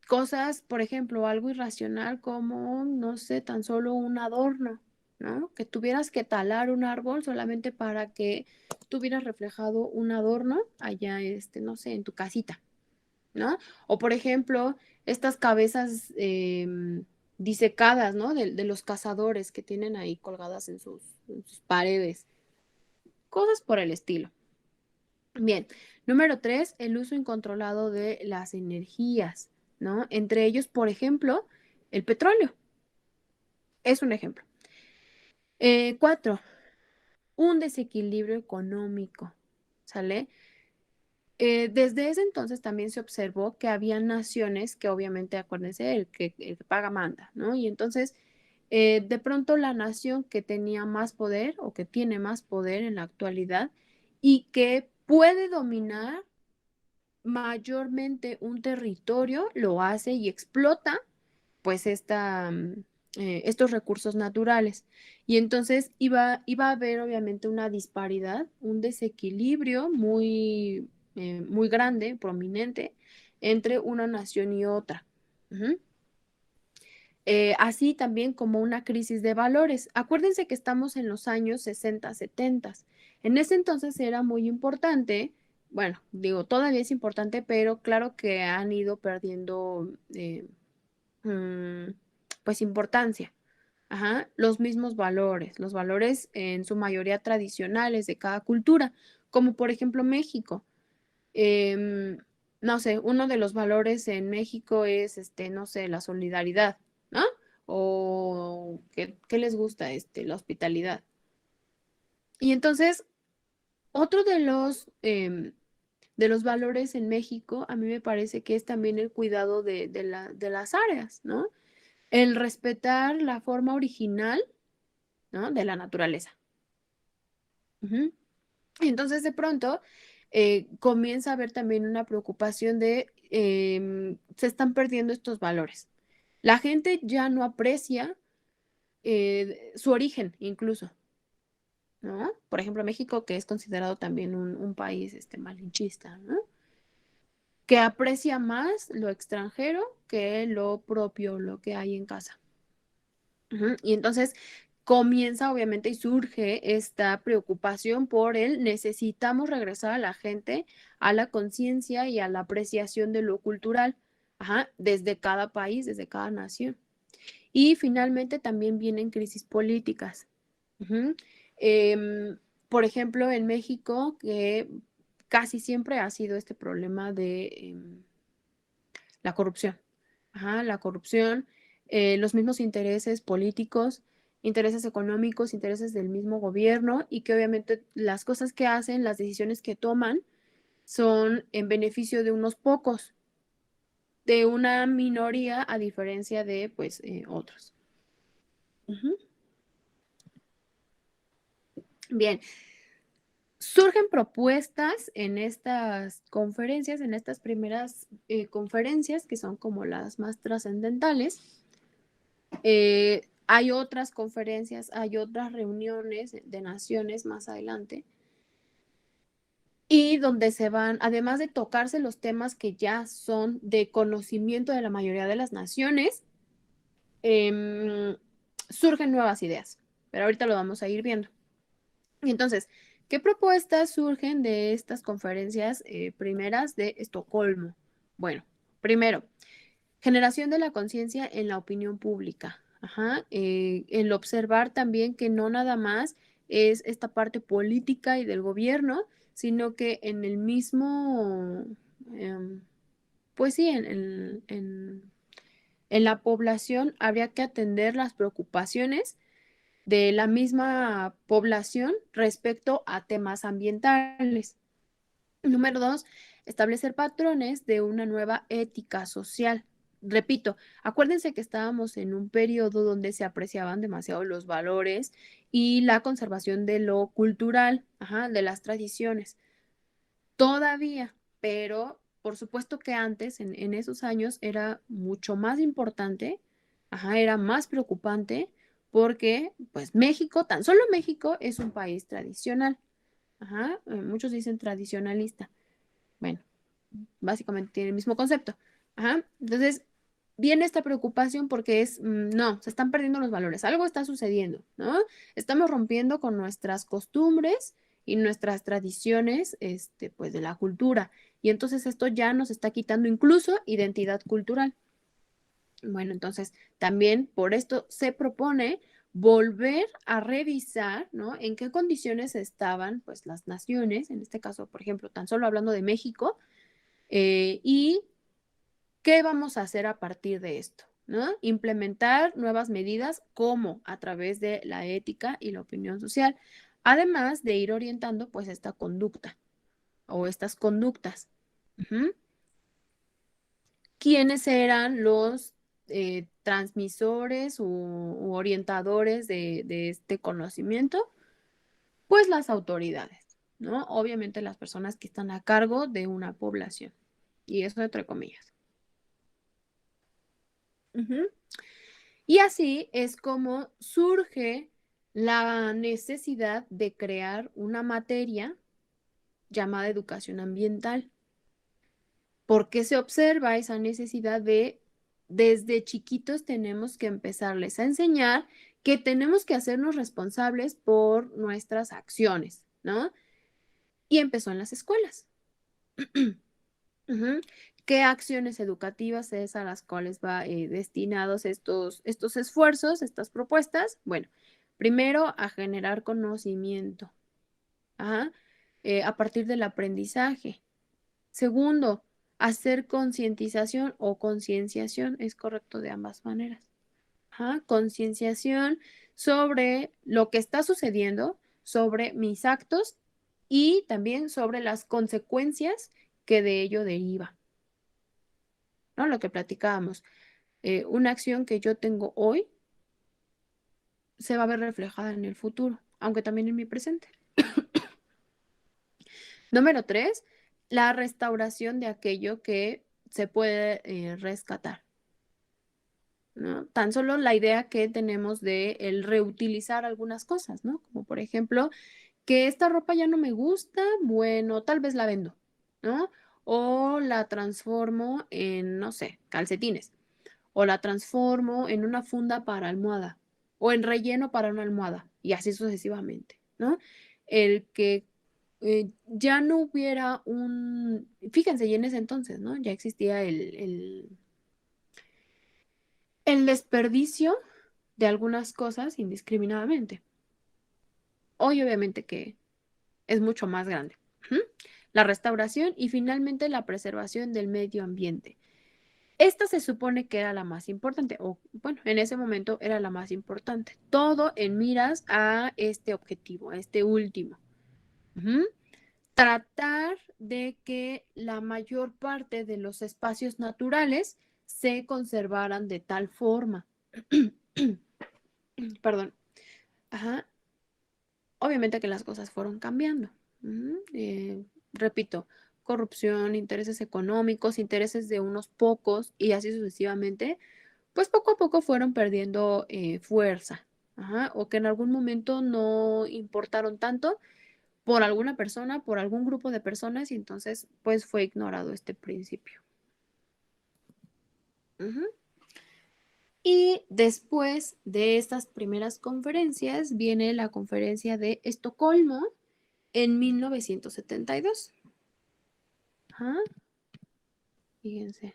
Cosas, por ejemplo, algo irracional como, no sé, tan solo un adorno, ¿no? Que tuvieras que talar un árbol solamente para que tuvieras reflejado un adorno allá, no sé, en tu casita, ¿no? O, por ejemplo, estas cabezas disecadas, ¿no? De los cazadores que tienen ahí colgadas en sus paredes, cosas por el estilo. Bien, número 3, el uso incontrolado de las energías, ¿no? Entre ellos, por ejemplo, el petróleo. Es un ejemplo. 4, un desequilibrio económico, ¿sale? Desde ese entonces también se observó que había naciones que obviamente, acuérdense, el que paga manda, ¿no? Y entonces, de pronto la nación que tenía más poder o que tiene más poder en la actualidad y que puede dominar mayormente un territorio, lo hace y explota pues estos recursos naturales. Y entonces iba a haber obviamente una disparidad, un desequilibrio muy grande, prominente, entre una nación y otra. Ujú. Así también como una crisis de valores. Acuérdense que estamos en los años 60, 70. En ese entonces era muy importante, bueno, digo, todavía es importante, pero claro que han ido perdiendo mm, pues importancia. Ajá, los valores en su mayoría tradicionales de cada cultura, como por ejemplo México. Em, no sé, uno de los valores en México es, no sé, la solidaridad, ¿no? O ¿qué les gusta? La hospitalidad. Y entonces, otro de los valores en México, a mí me parece que es también el cuidado de las áreas, ¿no? El respetar la forma original, ¿no? De la naturaleza. Ujú. Y entonces, de pronto, comienza a haber también una preocupación de, se están perdiendo estos valores. La gente ya no aprecia su origen, incluso, ¿no? Por ejemplo, México, que es considerado también un país malinchista, ¿no? Que aprecia más lo extranjero que lo propio, lo que hay en casa. Ujú. Y entonces comienza obviamente y surge esta preocupación por el necesitamos regresar a la gente a la conciencia y a la apreciación de lo cultural, ajá, desde cada país, desde cada nación. Y finalmente también vienen crisis políticas. Ujú. Por ejemplo, en México, que casi siempre ha sido este problema de la corrupción. Ajá, la corrupción, los mismos intereses políticos, intereses económicos, intereses del mismo gobierno y que obviamente las cosas que hacen, las decisiones que toman son en beneficio de unos pocos, de una minoría a diferencia de pues otros. Ujú. Bien, surgen propuestas en estas conferencias, en estas primeras conferencias que son como las más trascendentales. Hay otras conferencias, hay otras reuniones de naciones más adelante y donde se van, además de tocarse los temas que ya son de conocimiento de la mayoría de las naciones, em, surgen nuevas ideas, pero ahorita lo vamos a ir viendo. Y entonces, ¿qué propuestas surgen de estas conferencias primeras de Estocolmo? Bueno, primero, generación de la conciencia en la opinión pública. Ajá, el observar también que no nada más es esta parte política y del gobierno, sino que en el mismo, pues sí, en la población habría que atender las preocupaciones de la misma población respecto a temas ambientales. Número 2, establecer patrones de una nueva ética social. Repito, acuérdense que estábamos en un periodo donde se apreciaban demasiado los valores y la conservación de lo cultural, de las tradiciones. Todavía, pero por supuesto que antes, en esos años, era mucho más importante, era más preocupante, porque pues México, tan solo México es un país tradicional. Muchos dicen tradicionalista. Bueno, básicamente tiene el mismo concepto. Entonces, viene esta preocupación porque no, se están perdiendo los valores, algo está sucediendo, ¿no? Estamos rompiendo con nuestras costumbres y nuestras tradiciones, pues, de la cultura. Y entonces esto ya nos está quitando incluso identidad cultural. Bueno, entonces también por esto se propone volver a revisar, ¿no? En qué condiciones estaban, pues, las naciones, en este caso, por ejemplo, tan solo hablando de México, y qué vamos a hacer a partir de esto, ¿no? Implementar nuevas medidas como a través de la ética y la opinión social, además de ir orientando, pues, esta conducta o estas conductas. ¿Quiénes eran los transmisores u orientadores de este conocimiento? Pues las autoridades, ¿no? Obviamente las personas que están a cargo de una población. Y eso entre comillas. Y así es como surge la necesidad de crear una materia llamada educación ambiental. ¿Por qué se observa esa necesidad de, desde chiquitos tenemos que empezarles a enseñar que tenemos que hacernos responsables por nuestras acciones, ¿no? Y empezó en las escuelas. ¿Qué acciones educativas es a las cuales va destinados estos esfuerzos, estas propuestas? Bueno, primero a generar conocimiento, a partir del aprendizaje. Segundo, hacer concientización o concienciación, es correcto de ambas maneras. Concienciación sobre lo que está sucediendo, sobre mis actos y también sobre las consecuencias que de ello deriva, ¿no? Lo que platicábamos, una acción que yo tengo hoy se va a ver reflejada en el futuro, aunque también en mi presente. Número 3, la restauración de aquello que se puede rescatar, ¿no? Tan solo la idea que tenemos de el reutilizar algunas cosas, ¿no? Como por ejemplo, que esta ropa ya no me gusta, bueno, tal vez la vendo, ¿no? O la transformo en, no sé, calcetines, o la transformo en una funda para almohada, o en relleno para una almohada, y así sucesivamente, ¿no? El que ya no hubiera fíjense, y en ese entonces, ¿no? Ya existía el desperdicio de algunas cosas indiscriminadamente. Hoy obviamente que es mucho más grande. La restauración y finalmente la preservación del medio ambiente. Esta se supone que era la más importante, o bueno, en ese momento era la más importante. Todo en miras a este objetivo, a este último. Tratar de que la mayor parte de los espacios naturales se conservaran de tal forma. Perdón. Obviamente que las cosas fueron cambiando. Repito, corrupción, intereses económicos, intereses de unos pocos y así sucesivamente, pues poco a poco fueron perdiendo fuerza, o que en algún momento no importaron tanto por alguna persona, por algún grupo de personas, y entonces pues fue ignorado este principio. Y después de estas primeras conferencias viene la conferencia de Estocolmo en 1972. Fíjense,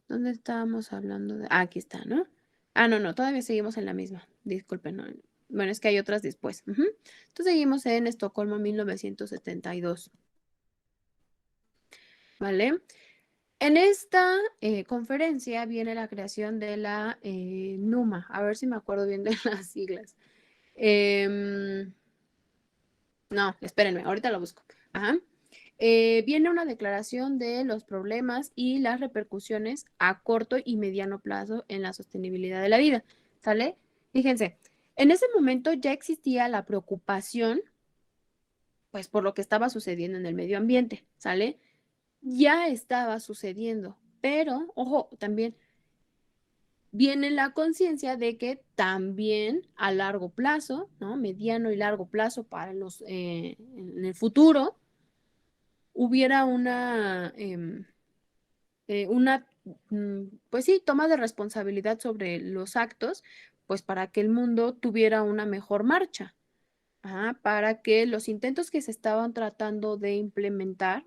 ¿dónde estábamos hablando de? Aquí está, ¿no? No, todavía seguimos en la misma. Disculpen, no. Bueno, es que hay otras después. Entonces seguimos en Estocolmo 1972. ¿Vale? En esta conferencia viene la creación de la NUMA. A ver si me acuerdo bien de las siglas. Em, no, espérenme, ahorita lo busco. Ajá. Viene una declaración de los problemas y las repercusiones a corto y mediano plazo en la sostenibilidad de la vida, ¿sale? Fíjense, en ese momento ya existía la preocupación, pues, por lo que estaba sucediendo en el medio ambiente, ¿sale? Ya estaba sucediendo, pero, ojo, también viene la conciencia de que también a largo plazo, ¿no? Mediano y largo plazo para en el futuro, hubiera pues sí, toma de responsabilidad sobre los actos, pues para que el mundo tuviera una mejor marcha. Ajá, para que los intentos que se estaban tratando de implementar,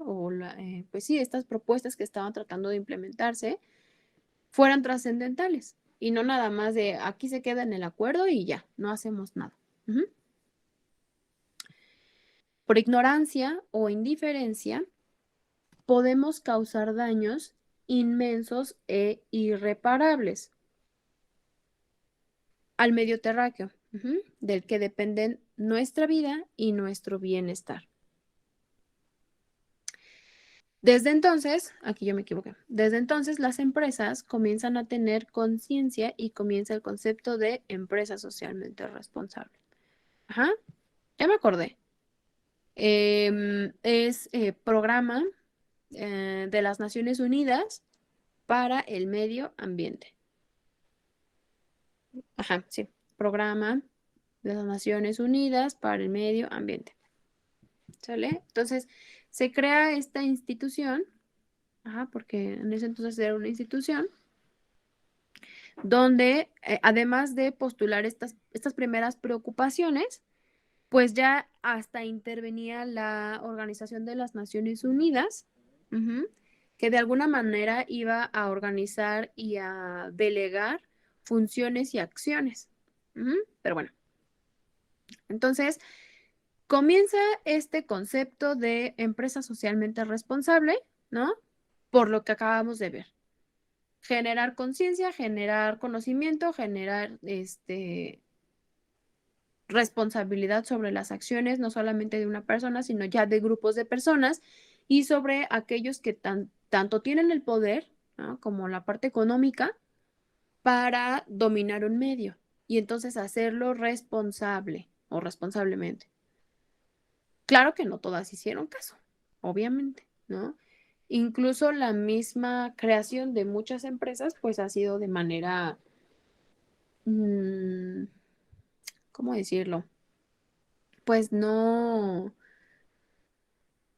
pues sí, estas propuestas que estaban tratando de implementarse, fueran trascendentales y no nada más de aquí se queda en el acuerdo y ya, no hacemos nada. Ujú. Por ignorancia o indiferencia, podemos causar daños inmensos e irreparables al medio terráqueo, del que dependen nuestra vida y nuestro bienestar. Desde entonces, aquí yo me equivoqué, desde entonces las empresas comienzan a tener conciencia y comienza el concepto de empresa socialmente responsable. Ajá, ya me acordé. Es programa de las Naciones Unidas para el medio ambiente. Ajá, sí, programa de las Naciones Unidas para el medio ambiente. ¿Sale? Entonces, se crea esta institución, ajá, porque en ese entonces era una institución, donde además de postular estas primeras preocupaciones, pues ya hasta intervenía la Organización de las Naciones Unidas, que de alguna manera iba a organizar y a delegar funciones y acciones. Pero bueno, entonces comienza este concepto de empresa socialmente responsable, ¿no? Por lo que acabamos de ver. Generar conciencia, generar conocimiento, generar responsabilidad sobre las acciones, no solamente de una persona, sino ya de grupos de personas y sobre aquellos que tanto tienen el poder, ¿no? Como la parte económica para dominar un medio y entonces hacerlo responsable o responsablemente. Claro que no todas hicieron caso, obviamente, ¿no? Incluso la misma creación de muchas empresas, pues ha sido de manera, ¿cómo decirlo? Pues no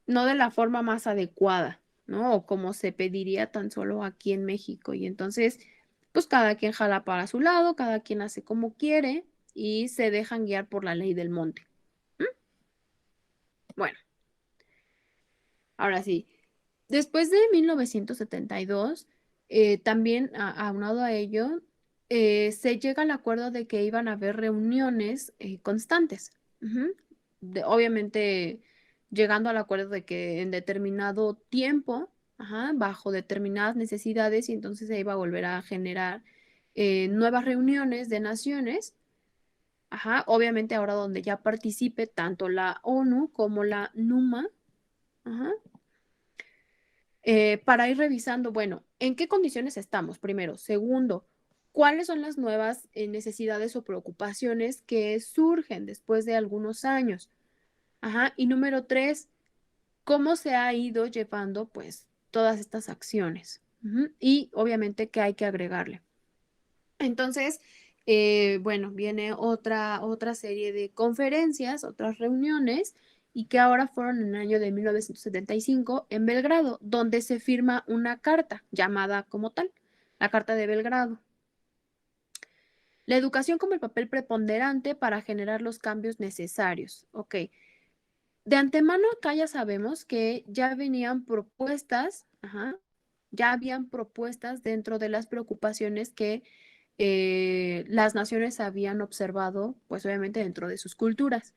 de la forma más adecuada, ¿no? O como se pediría tan solo aquí en México. Y entonces, pues cada quien jala para su lado, cada quien hace como quiere y se dejan guiar por la ley del monte. Bueno, ahora sí. Después de 1972, también aunado a ello, se llega al acuerdo de que iban a haber reuniones constantes. Obviamente, llegando al acuerdo de que en determinado tiempo, bajo determinadas necesidades, y entonces se iba a volver a generar nuevas reuniones de naciones. Obviamente ahora donde ya participe tanto la ONU como la NUMA. Para ir revisando, bueno, ¿en qué condiciones estamos? Primero. Segundo, ¿cuáles son las nuevas necesidades o preocupaciones que surgen después de algunos años? Y número 3, ¿cómo se ha ido llevando, pues, todas estas acciones? Y obviamente, ¿qué hay que agregarle? Entonces, bueno, viene otra serie de conferencias, otras reuniones, y que ahora fueron en el año de 1975 en Belgrado, donde se firma una carta llamada como tal, la Carta de Belgrado. La educación como el papel preponderante para generar los cambios necesarios. Ok. De antemano acá ya sabemos que ya venían propuestas, ya habían propuestas dentro de las preocupaciones que las naciones habían observado, pues obviamente dentro de sus culturas.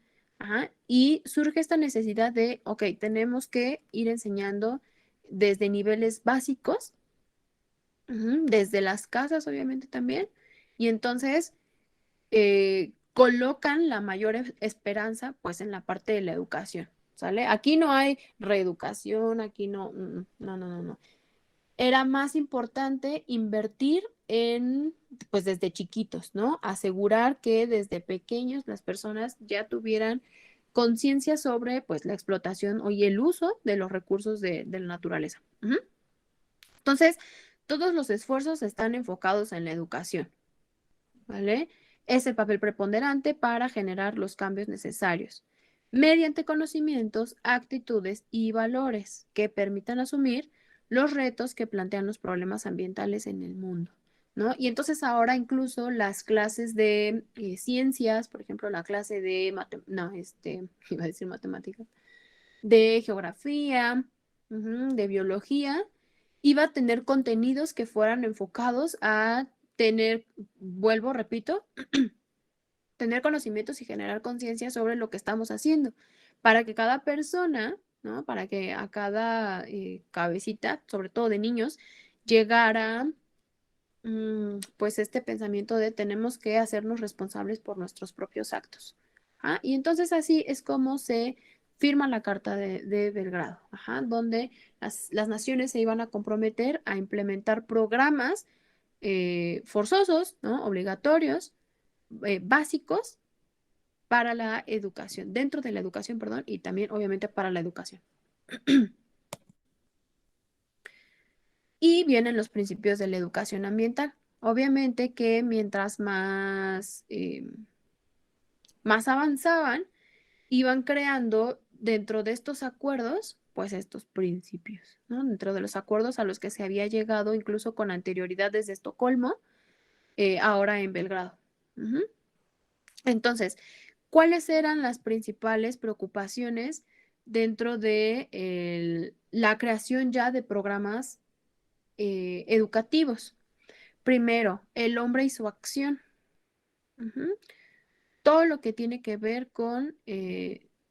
Y surge esta necesidad de, ok, tenemos que ir enseñando desde niveles básicos, desde las casas obviamente también, y entonces colocan la mayor esperanza pues en la parte de la educación, ¿sale? Aquí no hay reeducación, aquí no, no. Era más importante invertir en, pues desde chiquitos, ¿no? Asegurar que desde pequeños las personas ya tuvieran conciencia sobre, pues, la explotación y el uso de los recursos de la naturaleza. Ujú. Entonces, todos los esfuerzos están enfocados en la educación, ¿vale? Es el papel preponderante para generar los cambios necesarios mediante conocimientos, actitudes y valores que permitan asumir los retos que plantean los problemas ambientales en el mundo, ¿no? Y entonces ahora incluso las clases de ciencias, por ejemplo, la clase de, iba a decir matemáticas, de geografía, de biología, iba a tener contenidos que fueran enfocados a tener, vuelvo, repito, tener conocimientos y generar conciencia sobre lo que estamos haciendo, para que cada persona, ¿no? Para que a cada cabecita, sobre todo de niños, llegara pues este pensamiento de tenemos que hacernos responsables por nuestros propios actos. ¿Ah? Y entonces así es como se firma la Carta de Belgrado, donde las naciones se iban a comprometer a implementar programas forzosos, ¿no? Obligatorios, básicos para la educación, dentro de la educación, perdón, y también obviamente para la educación. Y vienen los principios de la educación ambiental. Obviamente que mientras más avanzaban, iban creando dentro de estos acuerdos, pues estos principios, ¿no? Dentro de los acuerdos a los que se había llegado incluso con anterioridad desde Estocolmo, ahora en Belgrado. Ujú. Entonces, ¿cuáles eran las principales preocupaciones dentro de la creación ya de programas educativos? Primero, el hombre y su acción. Ujú. Todo lo que tiene que ver con,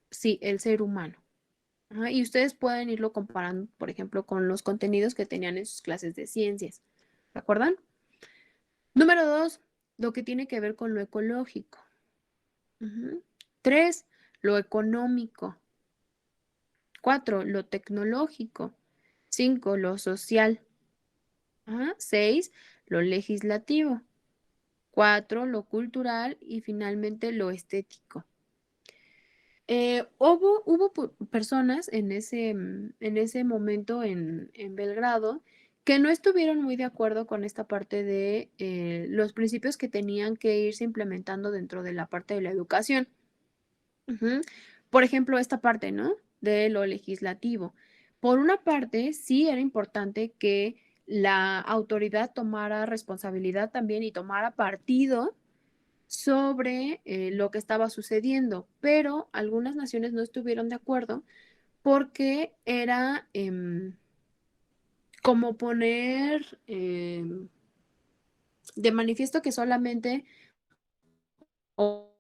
sí, el ser humano. Ajá, y ustedes pueden irlo comparando, por ejemplo, con los contenidos que tenían en sus clases de ciencias. ¿De acuerdo? Número 2, lo que tiene que ver con lo ecológico. Ujú. 3, lo económico. 4, lo tecnológico. 5, lo social. 6, lo legislativo. 4, lo cultural y finalmente lo estético. Hubo personas en ese momento en Belgrado que no estuvieron muy de acuerdo con esta parte de los principios que tenían que irse implementando dentro de la parte de la educación. Ujú. Por ejemplo, esta parte, ¿no? De lo legislativo. Por una parte, sí era importante que la autoridad tomara responsabilidad también y tomara partido sobre lo que estaba sucediendo, pero algunas naciones no estuvieron de acuerdo porque era como poner de manifiesto que solamente, o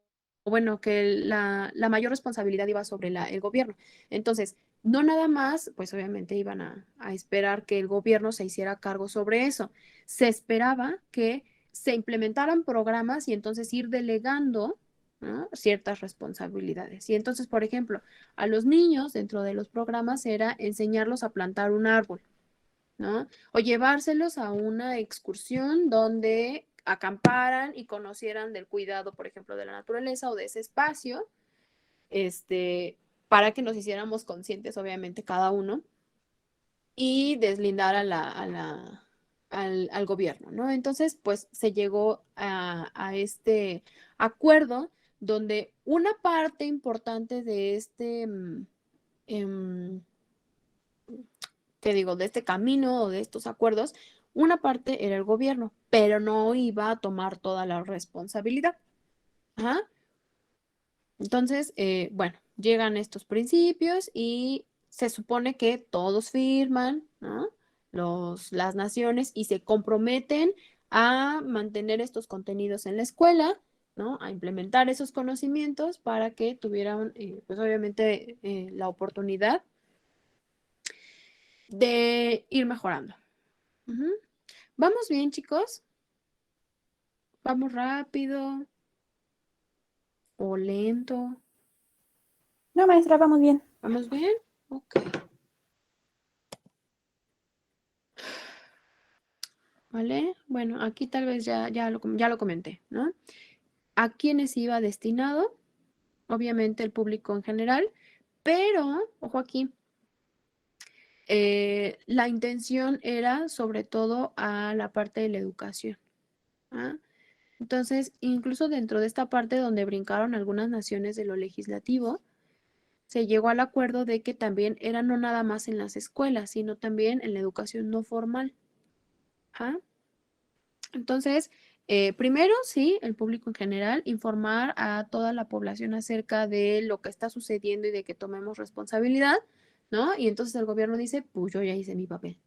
bueno, que la mayor responsabilidad iba sobre el gobierno. Entonces, no nada más, pues obviamente iban a esperar que el gobierno se hiciera cargo sobre eso. Se esperaba que se implementaran programas y entonces ir delegando, ¿no? Ciertas responsabilidades. Y entonces, por ejemplo, a los niños dentro de los programas era enseñarlos a plantar un árbol, ¿no? O llevárselos a una excursión donde acamparan y conocieran del cuidado, por ejemplo, de la naturaleza o de ese espacio, para que nos hiciéramos conscientes, obviamente, cada uno, y deslindar al gobierno, ¿no? Entonces, pues se llegó a este acuerdo donde una parte importante de te digo, de este camino o de estos acuerdos, una parte era el gobierno, pero no iba a tomar toda la responsabilidad. Ajá. Entonces, bueno, llegan estos principios y se supone que todos firman, ¿no? Las naciones y se comprometen a mantener estos contenidos en la escuela, ¿no? A implementar esos conocimientos para que tuvieran, pues obviamente, la oportunidad de ir mejorando. Ujú. ¿Vamos bien, chicos? ¿Vamos rápido? ¿O lento? No, maestra, vamos bien. ¿Vamos bien? Ok. ¿Vale? Bueno, aquí tal vez ya lo comenté, ¿no? ¿A quiénes iba destinado? Obviamente el público en general, pero, ojo aquí, la intención era sobre todo a la parte de la educación. ¿Ah? Entonces, incluso dentro de esta parte donde brincaron algunas naciones de lo legislativo, se llegó al acuerdo de que también era no nada más en las escuelas, sino también en la educación no formal. ¿Ah? Entonces, primero, sí, el público en general, informar a toda la población acerca de lo que está sucediendo y de que tomemos responsabilidad, ¿no? Y entonces el gobierno dice, pues yo ya hice mi papel.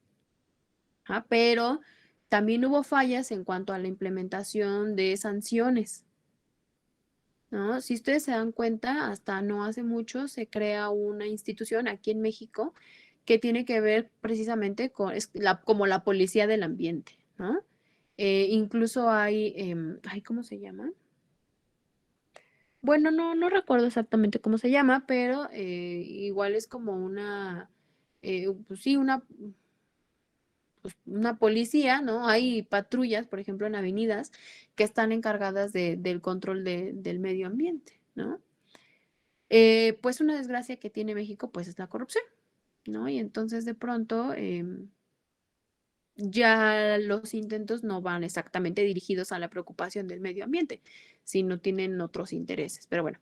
Pero también hubo fallas en cuanto a la implementación de sanciones, ¿no? Si ustedes se dan cuenta, hasta no hace mucho se crea una institución aquí en México que tiene que ver precisamente con como la policía del ambiente, ¿no? Incluso hay, ¿cómo se llama? Bueno, no recuerdo exactamente cómo se llama, pero igual es como pues sí, una policía, ¿no? Hay patrullas, por ejemplo, en avenidas que están encargadas del control del medio ambiente, ¿no? Pues una desgracia que tiene México, pues es la corrupción, ¿no? Y entonces de pronto ya los intentos no van exactamente dirigidos a la preocupación del medio ambiente, sino tienen otros intereses. Pero bueno,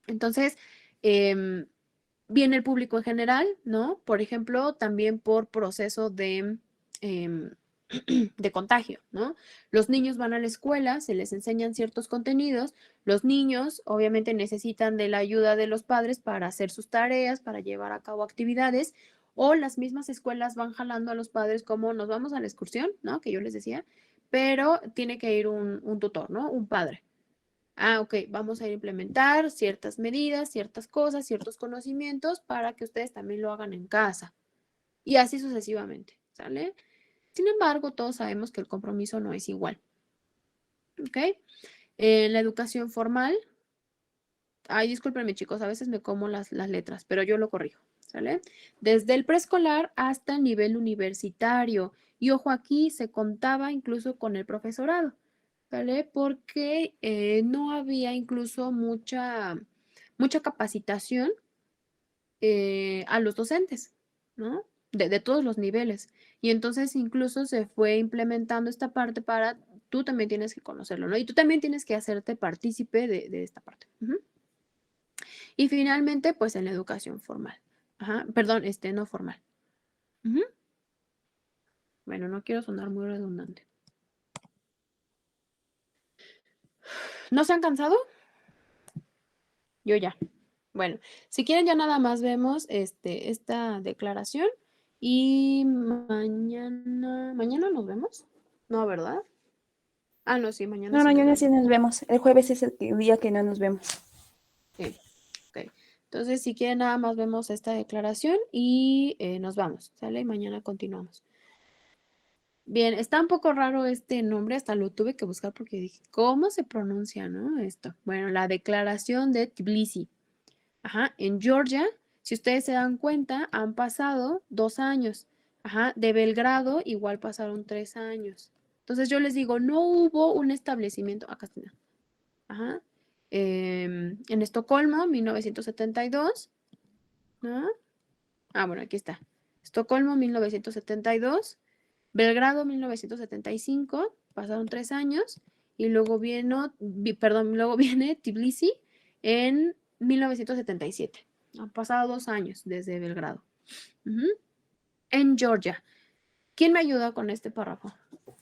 entonces viene el público en general, ¿no? Por ejemplo, también por proceso em, de contagio, ¿no? Los niños van a la escuela, se les enseñan ciertos contenidos, los niños obviamente necesitan de la ayuda de los padres para hacer sus tareas, para llevar a cabo actividades, o las mismas escuelas van jalando a los padres como nos vamos a la excursión, ¿no? Que yo les decía, pero tiene que ir un tutor, ¿no? Un padre. Ok, vamos a implementar ciertas medidas, ciertas cosas, ciertos conocimientos para que ustedes también lo hagan en casa. Y así sucesivamente, ¿sale? Sin embargo, todos sabemos que el compromiso no es igual. ¿Ok? En la educación formal, discúlpenme chicos, a veces me como las letras, pero yo lo corrijo, ¿sale? Desde el preescolar hasta el nivel universitario. Y ojo, aquí se contaba incluso con el profesorado, ¿vale? Porque no había incluso mucha capacitación a los docentes, ¿no? De todos los niveles. Y entonces incluso se fue implementando esta parte para, tú también tienes que conocerlo, ¿no? Y tú también tienes que hacerte partícipe de esta parte. Y finalmente, pues en la educación formal. Perdón, no formal. Bueno, no quiero sonar muy redundante. ¿No se han cansado? Yo ya. Bueno, si quieren ya nada más vemos esta declaración y mañana nos vemos. No, ¿verdad? No, sí, mañana No, sí nos mañana vemos. sí nos vemos. El jueves es el día que no nos vemos. Sí, ok. Entonces, si quieren nada más vemos esta declaración y nos vamos, ¿sale? Y mañana continuamos. Bien, está un poco raro este nombre, hasta lo tuve que buscar porque dije, ¿cómo se pronuncia, no? Esto. Bueno, la declaración de Tbilisi. En Georgia, si ustedes se dan cuenta, han pasado 2 años. De Belgrado igual pasaron 3 años. Entonces yo les digo, no hubo un establecimiento, acá está. En Estocolmo, 1972, ¿no? Bueno, aquí está. Estocolmo, 1972. Belgrado, 1975. Pasaron 3 años. Y luego luego viene Tbilisi en 1977. Han pasado 2 años desde Belgrado. En Georgia. ¿Quién me ayuda con este párrafo?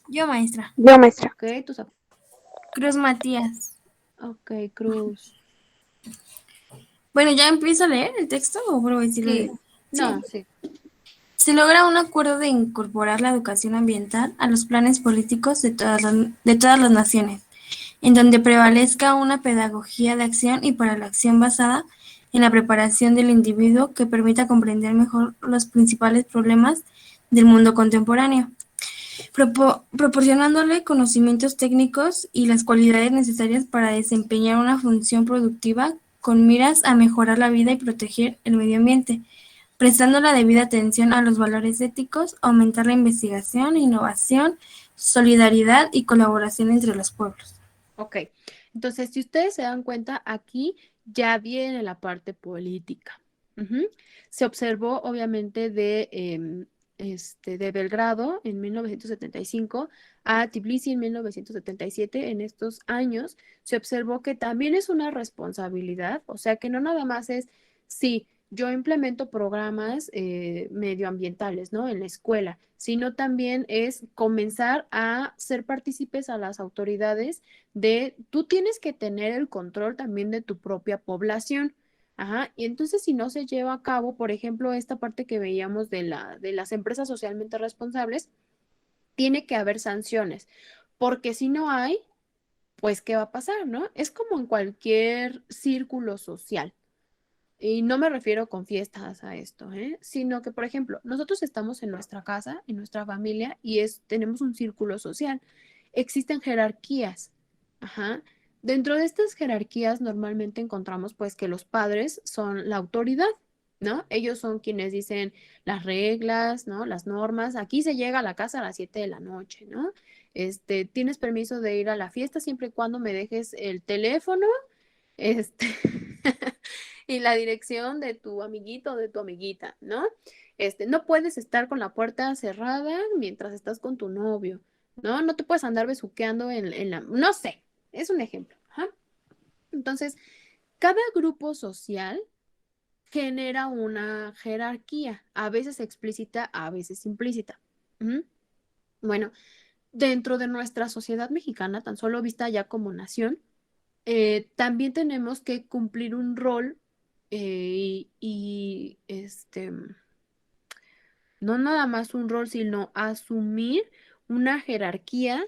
Yo, maestra. Yo, maestra. Ok, Cruz Matías. Ok, Cruz. Bueno, ¿ya empiezo a leer el texto o vuelvo a decirlo? Sí. No, sí. Se logra un acuerdo de incorporar la educación ambiental a los planes políticos de todas las naciones, en donde prevalezca una pedagogía de acción y para la acción basada en la preparación del individuo que permita comprender mejor los principales problemas del mundo contemporáneo. proporcionándole conocimientos técnicos y las cualidades necesarias para desempeñar una función productiva con miras a mejorar la vida y proteger el medio ambiente, prestando la debida atención a los valores éticos, aumentar la investigación, innovación, solidaridad y colaboración entre los pueblos. Ok, entonces si ustedes se dan cuenta, aquí ya viene la parte política. Ujú. Se observó obviamente de Belgrado en 1975 a Tbilisi en 1977. En estos años se observó que también es una responsabilidad, o sea que no nada más es, sí, yo implemento programas medioambientales, ¿no? En la escuela, sino también es comenzar a ser partícipes a las autoridades tú tienes que tener el control también de tu propia población. Ajá, y entonces si no se lleva a cabo, por ejemplo, esta parte que veíamos de las empresas socialmente responsables, tiene que haber sanciones, porque si no hay, pues, ¿qué va a pasar, no? Es como en cualquier círculo social. Y no me refiero con fiestas a esto, sino que, por ejemplo, nosotros estamos en nuestra casa, en nuestra familia, y tenemos un círculo social. Existen jerarquías. Ajá. Dentro de estas jerarquías normalmente encontramos pues que los padres son la autoridad, ¿no? Ellos son quienes dicen las reglas, ¿no? Las normas. Aquí se llega a la casa a las 7 de la noche, ¿no? Tienes permiso de ir a la fiesta siempre y cuando me dejes el teléfono, este, y la dirección de tu amiguito o de tu amiguita, ¿no? No puedes estar con la puerta cerrada mientras estás con tu novio, ¿no? No te puedes andar besuqueando no sé, es un ejemplo. Ajá. Entonces, cada grupo social genera una jerarquía, a veces explícita, a veces implícita. Ujú. Bueno, dentro de nuestra sociedad mexicana, tan solo vista ya como nación, también tenemos que cumplir un rol y no nada más un rol, sino asumir una jerarquía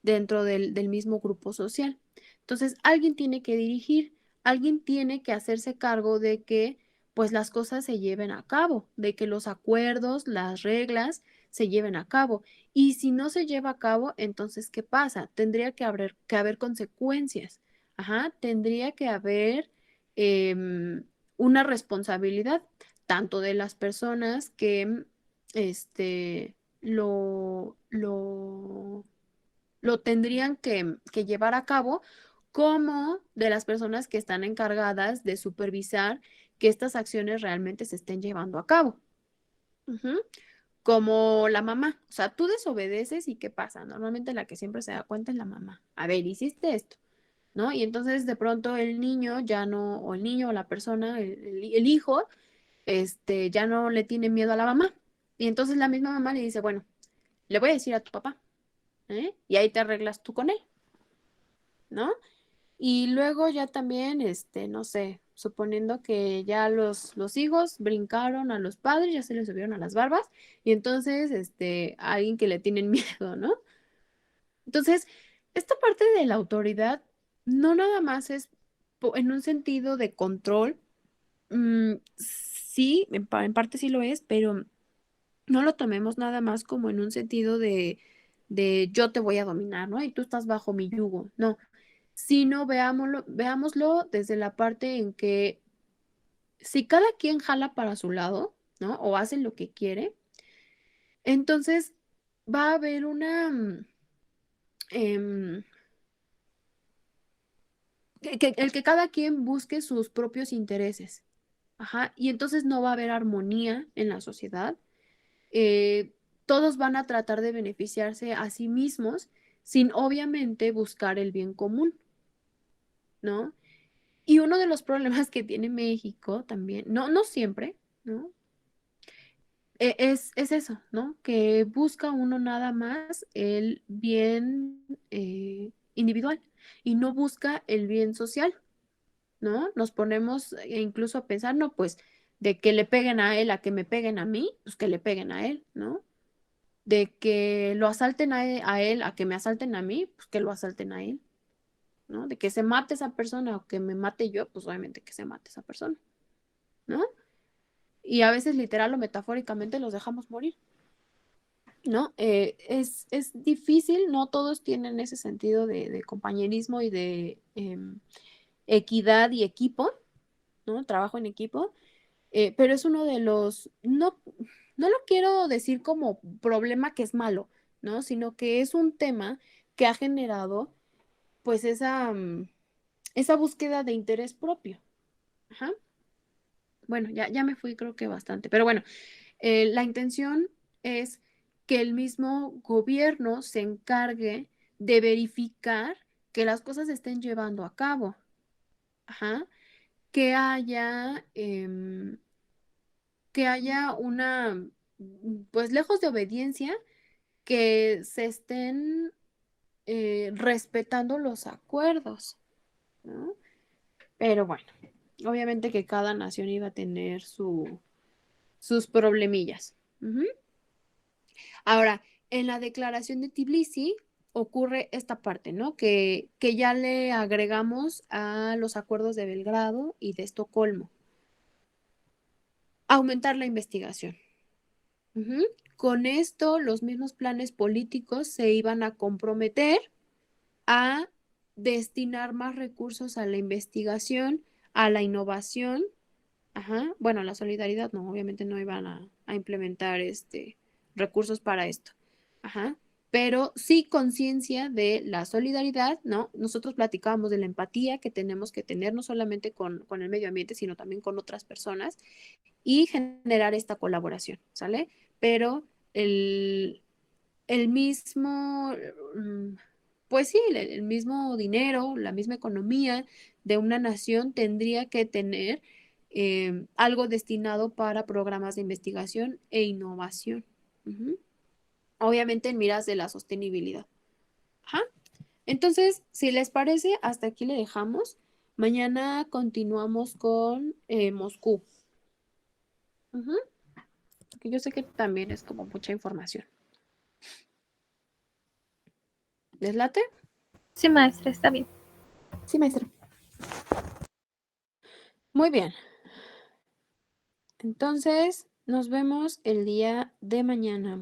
dentro del mismo grupo social. Entonces, alguien tiene que dirigir, alguien tiene que hacerse cargo de que pues las cosas se lleven a cabo, de que los acuerdos, las reglas se lleven a cabo. Y si no se lleva a cabo, entonces, ¿qué pasa? Tendría que haber consecuencias. Ajá, tendría que haber una responsabilidad tanto de las personas que este, lo tendrían que llevar a cabo, como de las personas que están encargadas de supervisar que estas acciones realmente se estén llevando a cabo. Ujú. Como la mamá, o sea, tú desobedeces y ¿qué pasa? Normalmente la que siempre se da cuenta es la mamá. A ver, hiciste esto, ¿no? Y entonces de pronto el niño ya no, o el niño o la persona, el hijo, ya no le tiene miedo a la mamá. Y entonces la misma mamá le dice, bueno, le voy a decir a tu papá, y ahí te arreglas tú con él, ¿no? Y luego ya también, no sé, suponiendo que ya los hijos brincaron a los padres, ya se les subieron a las barbas, y entonces, a alguien que le tienen miedo, ¿no? Entonces, esta parte de la autoridad no nada más es en un sentido de control, sí, en parte sí lo es, pero no lo tomemos nada más como en un sentido de yo te voy a dominar, ¿no? Y tú estás bajo mi yugo, no, sino veámoslo desde la parte en que si cada quien jala para su lado, ¿no? O hace lo que quiere, entonces va a haber em, el que cada quien busque sus propios intereses, ajá, y entonces no va a haber armonía en la sociedad. eh, Todos van a tratar de beneficiarse a sí mismos sin obviamente buscar el bien común, ¿no? Y uno de los problemas que tiene México también, no siempre, ¿no? Es eso, ¿no? Que busca uno nada más el bien individual y no busca el bien social, ¿no? Nos ponemos incluso a pensar, no, pues de que le peguen a él, a que me peguen a mí, pues que le peguen a él, ¿no? De que lo asalten a él, a que me asalten a mí, pues que lo asalten a él, ¿no? De que se mate esa persona o que me mate yo, pues obviamente que se mate esa persona, ¿no? Y a veces literal o metafóricamente los dejamos morir. ¿no? Es difícil, no todos tienen ese sentido de compañerismo y de equidad y equipo, ¿no? Trabajo en equipo, pero es uno de los, no lo quiero decir como problema que es malo, ¿no? Sino que es un tema que ha generado pues esa búsqueda de interés propio. Ajá. Bueno, ya me fui creo que bastante, pero bueno, la intención es que el mismo gobierno se encargue de verificar que las cosas se estén llevando a cabo. Ajá. Que haya, una, pues lejos de obediencia, que se estén respetando los acuerdos, ¿no? Pero bueno, obviamente que cada nación iba a tener sus problemillas. Ujú. Ahora, en la declaración de Tbilisi ocurre esta parte, ¿no? Que ya le agregamos a los acuerdos de Belgrado y de Estocolmo. Aumentar la investigación. Ujú. Con esto, los mismos planes políticos se iban a comprometer a destinar más recursos a la investigación, a la innovación. Ajá. Bueno, la solidaridad no, obviamente no iban a implementar recursos para esto. Ajá. Pero sí conciencia de la solidaridad, ¿no? Nosotros platicábamos de la empatía que tenemos que tener no solamente con el medio ambiente, sino también con otras personas y generar esta colaboración, ¿sale? Pero el mismo, pues sí, el mismo dinero, la misma economía de una nación tendría que tener algo destinado para programas de investigación e innovación. Ujú. Obviamente en miras de la sostenibilidad. Ajá. Entonces, si les parece, hasta aquí le dejamos. Mañana continuamos con Moscú. Ujú. Porque yo sé que también es como mucha información. ¿Les late? Sí, maestra, está bien. Sí, maestra. Muy bien. Entonces, nos vemos el día de mañana.